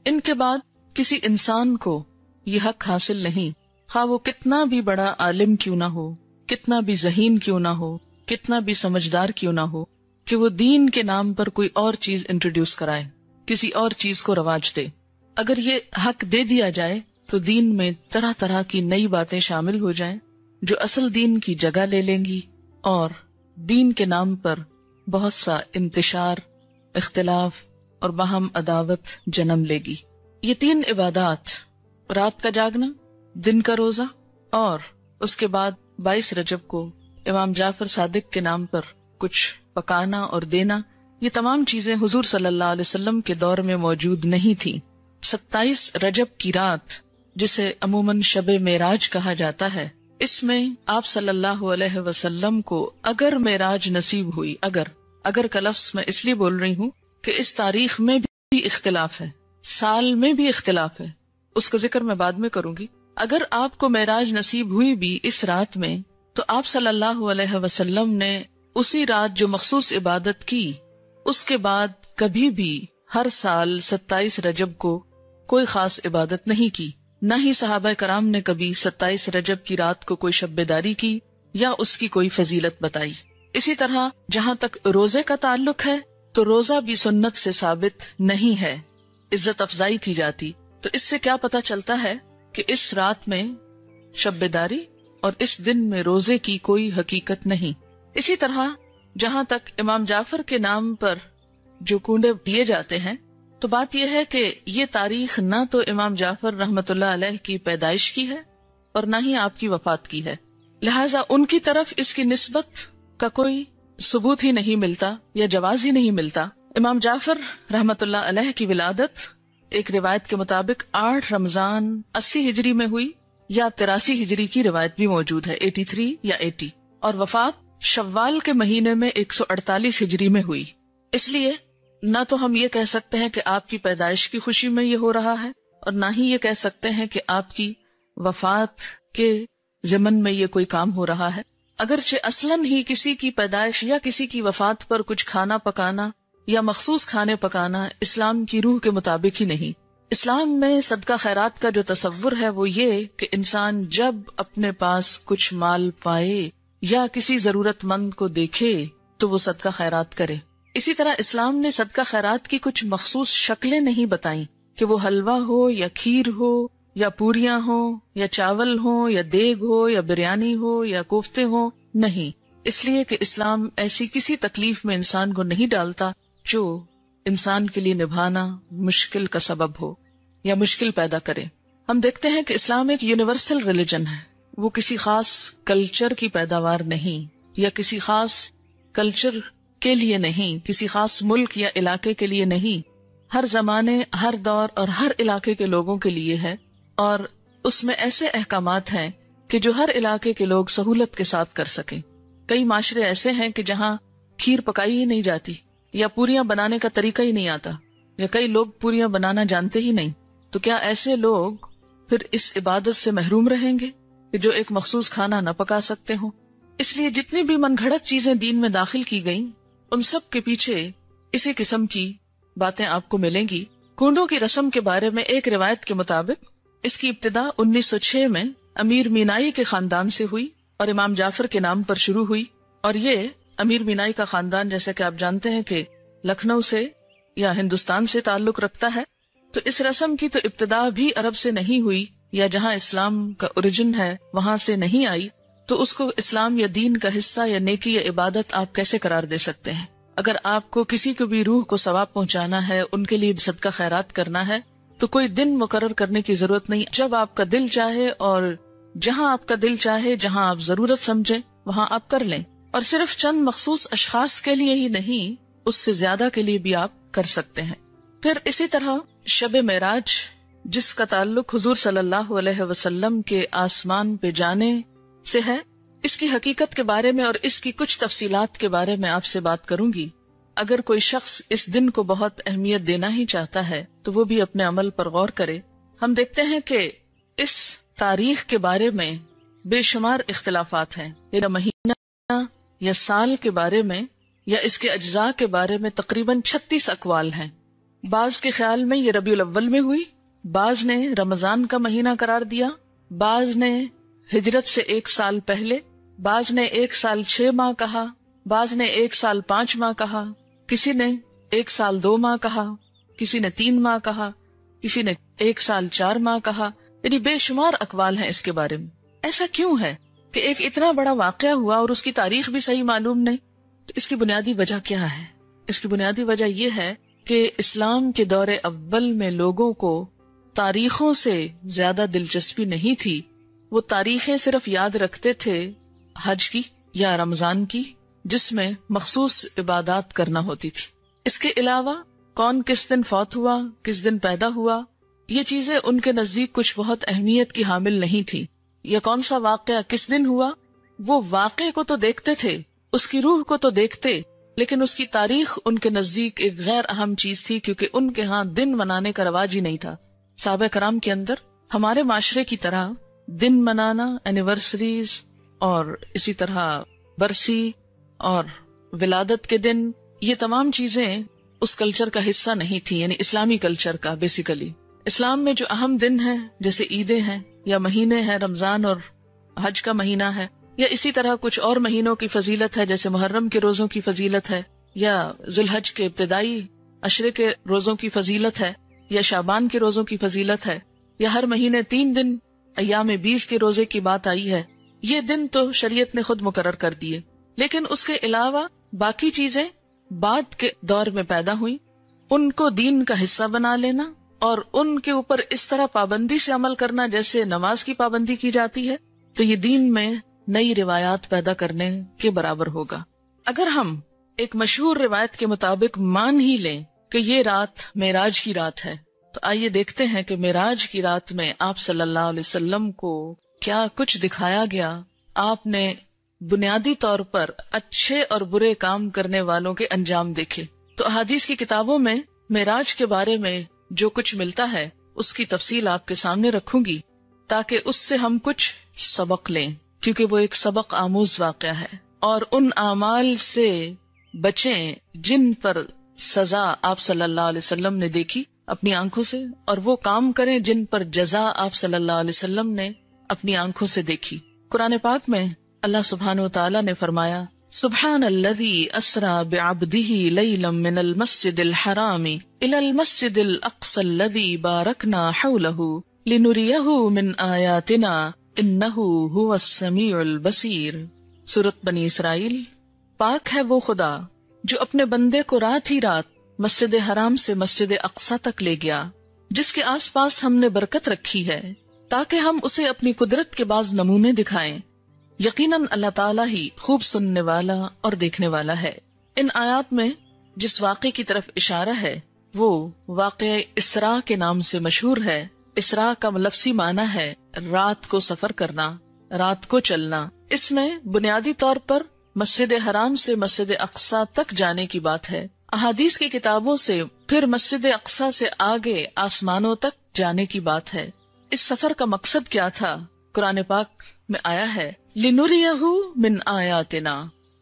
ان کے بعد کسی انسان کو یہ حق حاصل نہیں، خواہ وہ کتنا بھی بڑا عالم کیوں نہ ہو، کتنا بھی ذہین کیوں نہ ہو، کتنا بھی سمجھدار کیوں نہ ہو، کہ وہ دین کے نام پر کوئی اور چیز انٹروڈیوس کرائے، کسی اور چیز کو رواج دے۔ اگر یہ حق دے دیا جائے تو دین میں طرح طرح کی نئی باتیں شامل ہو جائیں جو اصل دین کی جگہ لے لیں گی، اور دین کے نام پر بہت سا انتشار، اختلاف اور باہم عداوت جنم لے گی۔ یہ 3 عبادات، رات کا جاگنا، دن کا روزہ، اور اس کے بعد 22 رجب کو امام جعفر صادق کے نام پر کچھ پکانا اور دینا، یہ تمام چیزیں حضور صلی اللہ علیہ وسلم کے دور میں موجود نہیں تھیں۔ 27 رجب کی رات، جسے عموماً شب معراج کہا جاتا ہے، اس میں آپ صلی اللہ علیہ وسلم کو اگر معراج نصیب ہوئی، اگر کا لفظ میں اس لیے بول رہی ہوں کہ اس تاریخ میں بھی اختلاف ہے، سال میں بھی اختلاف ہے، اس کا ذکر میں بعد میں کروں گی۔ اگر آپ کو معراج نصیب ہوئی بھی اس رات میں، تو آپ صلی اللہ علیہ وسلم نے اسی رات جو مخصوص عبادت کی، اس کے بعد کبھی بھی ہر سال 27 رجب کو کوئی خاص عبادت نہیں کی، نہ ہی صحابہ کرام نے کبھی 27 رجب کی رات کو کوئی شب بیداری کی یا اس کی کوئی فضیلت بتائی۔ اسی طرح جہاں تک روزے کا تعلق ہے تو روزہ بھی سنت سے ثابت نہیں ہے، عزت افزائی کی جاتی۔ تو اس سے کیا پتہ چلتا ہے کہ اس رات میں شب بیداری اور اس دن میں روزے کی کوئی حقیقت نہیں۔ اسی طرح جہاں تک امام جعفر کے نام پر جو کنڈے دیے جاتے ہیں، تو بات یہ ہے کہ یہ تاریخ نہ تو امام جعفر رحمت اللہ علیہ کی پیدائش کی ہے اور نہ ہی آپ کی وفات کی ہے، لہٰذا ان کی طرف اس کی نسبت کا کوئی ثبوت ہی نہیں ملتا یا جواز ہی نہیں ملتا۔ امام جعفر رحمت اللہ علیہ کی ولادت ایک روایت کے مطابق 8 رمضان 80 ہجری میں ہوئی، یا 83 ہجری کی روایت بھی موجود ہے 83 یا 80، اور وفات شوال کے مہینے میں 148 ہجری میں ہوئی۔ اس لیے نہ تو ہم یہ کہہ سکتے ہیں کہ آپ کی پیدائش کی خوشی میں یہ ہو رہا ہے، اور نہ ہی یہ کہہ سکتے ہیں کہ آپ کی وفات کے ضمن میں یہ کوئی کام ہو رہا ہے، اگرچہ اصلاً ہی کسی کی پیدائش یا کسی کی وفات پر کچھ کھانا پکانا یا مخصوص کھانے پکانا اسلام کی روح کے مطابق ہی نہیں۔ اسلام میں صدقہ خیرات کا جو تصور ہے وہ یہ کہ انسان جب اپنے پاس کچھ مال پائے یا کسی ضرورت مند کو دیکھے تو وہ صدقہ خیرات کرے۔ اسی طرح اسلام نے صدقہ خیرات کی کچھ مخصوص شکلیں نہیں بتائیں کہ وہ حلوہ ہو یا کھیر ہو یا پوریاں ہو یا چاول ہو یا دیگ ہو یا بریانی ہو یا کوفتے ہو، نہیں، اس لیے کہ اسلام ایسی کسی تکلیف میں انسان کو نہیں ڈالتا جو انسان کے لیے نبھانا مشکل کا سبب ہو یا مشکل پیدا کرے۔ ہم دیکھتے ہیں کہ اسلام ایک یونیورسل ریلیجن ہے، وہ کسی خاص کلچر کی پیداوار نہیں یا کسی خاص کلچر کے لیے نہیں، کسی خاص ملک یا علاقے کے لیے نہیں، ہر زمانے، ہر دور اور ہر علاقے کے لوگوں کے لیے ہے، اور اس میں ایسے احکامات ہیں کہ جو ہر علاقے کے لوگ سہولت کے ساتھ کر سکیں۔ کئی معاشرے ایسے ہیں کہ جہاں کھیر پکائی ہی نہیں جاتی یا پوریاں بنانے کا طریقہ ہی نہیں آتا، یا کئی لوگ پوریاں بنانا جانتے ہی نہیں، تو کیا ایسے لوگ پھر اس عبادت سے محروم رہیں گے کہ جو ایک مخصوص کھانا نہ پکا سکتے ہوں؟ اس لیے جتنی بھی من گھڑت چیزیں دین میں داخل کی گئیں ان سب کے پیچھے اسی قسم کی باتیں آپ کو ملیں گی۔ کنڈوں کی رسم کے بارے میں ایک روایت کے مطابق اس کی ابتدا 1906 میں امیر مینائی کے خاندان سے ہوئی اور امام جعفر کے نام پر شروع ہوئی، اور یہ امیر مینائی کا خاندان جیسے کہ آپ جانتے ہیں کہ لکھنؤ سے یا ہندوستان سے تعلق رکھتا ہے، تو اس رسم کی تو ابتدا بھی عرب سے نہیں ہوئی، یا جہاں اسلام کا اوریجن ہے وہاں سے نہیں آئی، تو اس کو اسلام یا دین کا حصہ یا نیکی یا عبادت آپ کیسے قرار دے سکتے ہیں؟ اگر آپ کو کسی کو بھی روح کو ثواب پہنچانا ہے، ان کے لیے صدقہ خیرات کرنا ہے، تو کوئی دن مقرر کرنے کی ضرورت نہیں، جب آپ کا دل چاہے اور جہاں آپ کا دل چاہے، جہاں آپ ضرورت سمجھیں وہاں آپ کر لیں، اور صرف چند مخصوص اشخاص کے لیے ہی نہیں، اس سے زیادہ کے لیے بھی آپ کر سکتے ہیں۔ پھر اسی طرح شب معراج، جس کا تعلق حضور صلی اللہ علیہ وسلم کے آسمان پہ جانے سے ہے، اس کی حقیقت کے بارے میں اور اس کی کچھ تفصیلات کے بارے میں آپ سے بات کروں گی۔ اگر کوئی شخص اس دن کو بہت اہمیت دینا ہی چاہتا ہے تو وہ بھی اپنے عمل پر غور کرے۔ ہم دیکھتے ہیں کہ اس تاریخ کے بارے میں بے شمار اختلافات ہیں، یا مہینہ یا سال کے بارے میں یا اس کے اجزاء کے بارے میں تقریباً 36 اقوال ہیں۔ بعض کے خیال میں یہ ربیع الاول میں ہوئی، بعض نے رمضان کا مہینہ قرار دیا، بعض نے ہجرت سے 1 سال پہلے، بعض نے 1 سال 6 ماہ کہا، بعض نے 1 سال 5 ماہ کہا، کسی نے 1 سال 2 ماہ کہا، کسی نے 3 ماہ کہا، کسی نے 1 سال 4 ماہ کہا، یعنی بے شمار اقوال ہیں اس کے بارے میں۔ ایسا کیوں ہے کہ ایک اتنا بڑا واقعہ ہوا اور اس کی تاریخ بھی صحیح معلوم نہیں؟ تو اس کی بنیادی وجہ کیا ہے؟ اس کی بنیادی وجہ یہ ہے کہ اسلام کے دور اول میں لوگوں کو تاریخوں سے زیادہ دلچسپی نہیں تھی، وہ تاریخیں صرف یاد رکھتے تھے حج کی یا رمضان کی، جس میں مخصوص عبادات کرنا ہوتی تھی۔ اس کے علاوہ کون کس دن فوت ہوا، کس دن پیدا ہوا، یہ چیزیں ان کے نزدیک کچھ بہت اہمیت کی حامل نہیں تھی، یا کون سا واقعہ کس دن ہوا، وہ واقعے کو تو دیکھتے تھے، اس کی روح کو تو دیکھتے، لیکن اس کی تاریخ ان کے نزدیک ایک غیر اہم چیز تھی، کیونکہ ان کے ہاں دن منانے کا رواج ہی نہیں تھا۔ صحابہ کرام کے اندر ہمارے معاشرے کی طرح دن منانا، اینیورسریز اور اسی طرح برسی اور ولادت کے دن، یہ تمام چیزیں اس کلچر کا حصہ نہیں تھی، یعنی اسلامی کلچر کا۔ بیسیکلی اسلام میں جو اہم دن ہیں جیسے عیدیں ہیں یا مہینے ہیں، رمضان اور حج کا مہینہ ہے، یا اسی طرح کچھ اور مہینوں کی فضیلت ہے جیسے محرم کے روزوں کی فضیلت ہے، یا ذوالحج کے ابتدائی عشرے کے روزوں کی فضیلت ہے، یا شعبان کے روزوں کی فضیلت ہے، یا ہر مہینے 3 دن ایام 20 کے روزے کی بات آئی ہے۔ یہ دن تو شریعت نے خود مقرر کر دیے، لیکن اس کے علاوہ باقی چیزیں بعد کے دور میں پیدا ہوئی، ان کو دین کا حصہ بنا لینا اور ان کے اوپر اس طرح پابندی سے عمل کرنا جیسے نماز کی پابندی کی جاتی ہے، تو یہ دین میں نئی روایات پیدا کرنے کے برابر ہوگا۔ اگر ہم ایک مشہور روایت کے مطابق مان ہی لیں کہ یہ رات معراج کی رات ہے، تو آئیے دیکھتے ہیں کہ معراج کی رات میں آپ صلی اللہ علیہ وسلم کو کیا کچھ دکھایا گیا۔ آپ نے بنیادی طور پر اچھے اور برے کام کرنے والوں کے انجام دیکھے۔ تو احادیث کی کتابوں میں معراج کے بارے میں جو کچھ ملتا ہے اس کی تفصیل آپ کے سامنے رکھوں گی تاکہ اس سے ہم کچھ سبق لیں، کیونکہ وہ ایک سبق آموز واقعہ ہے، اور ان اعمال سے بچیں جن پر سزا آپ صلی اللہ علیہ وسلم نے دیکھی اپنی آنکھوں سے، اور وہ کام کریں جن پر جزا آپ صلی اللہ علیہ وسلم نے اپنی آنکھوں سے دیکھی۔ قرآن پاک میں اللہ سبحانہ و تعالی نے فرمایا، سبحان الذی اسری بعبدہ لیلا من المسجد الحرام الی المسجد الاقصی الذی بارکنا حولہ لنریہ من آیاتنا انہ هو السمیع البصیر۔ سورۃ بنی اسرائیل۔ پاک ہے وہ خدا جو اپنے بندے کو رات ہی رات مسجد حرام سے مسجد اقصی تک لے گیا، جس کے آس پاس ہم نے برکت رکھی ہے تاکہ ہم اسے اپنی قدرت کے بعض نمونے دکھائیں۔ یقیناً اللہ تعالیٰ ہی خوب سننے والا اور دیکھنے والا ہے۔ ان آیات میں جس واقعے کی طرف اشارہ ہے وہ واقعہ اسراء کے نام سے مشہور ہے۔ اسراء کا لفظی معنی ہے رات کو سفر کرنا، رات کو چلنا۔ اس میں بنیادی طور پر مسجد حرام سے مسجد اقصی تک جانے کی بات ہے۔ احادیث کی کتابوں سے پھر مسجد اقصی سے آگے آسمانوں تک جانے کی بات ہے۔ اس سفر کا مقصد کیا تھا؟ قرآن پاک میں آیا ہے، لِنُرِيَهُ مِنْ آیاتنا،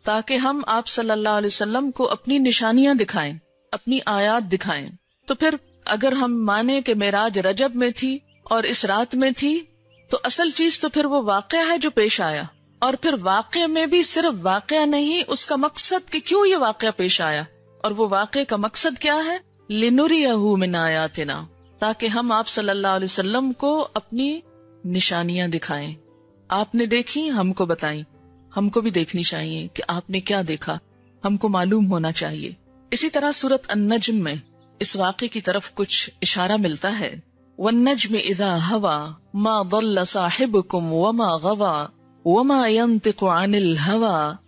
تاکہ ہم آپ صلی اللہ علیہ وسلم کو اپنی نشانیاں دکھائیں، اپنی آیات دکھائیں۔ تو پھر اگر ہم مانیں کہ معراج رجب میں تھی اور اس رات میں تھی، تو اصل چیز تو پھر وہ واقعہ ہے جو پیش آیا، اور پھر واقعے میں بھی صرف واقعہ نہیں، اس کا مقصد کہ کیوں یہ واقعہ پیش آیا، اور وہ واقعے کا مقصد کیا ہے؟ لِنُرِيَهُ مِنْ آیاتنا، تاکہ ہم آپ صلی اللہ علیہ وسلم کو اپنی نشانیاں دکھائیں۔ آپ نے دیکھی، ہم کو بتائیں، ہم کو بھی دیکھنی چاہیے کہ آپ نے کیا دیکھا، ہم کو معلوم ہونا چاہیے۔ اسی طرح سورۃ النجم میں اس واقعے کی طرف کچھ اشارہ ملتا ہے، وَالنَّجْمِ إِذَا هَوَى مَا ضَلَّ صَاحِبُكُمْ وَمَا غَوَى وَمَا يَنطِقُ عَنِ الْهَوَى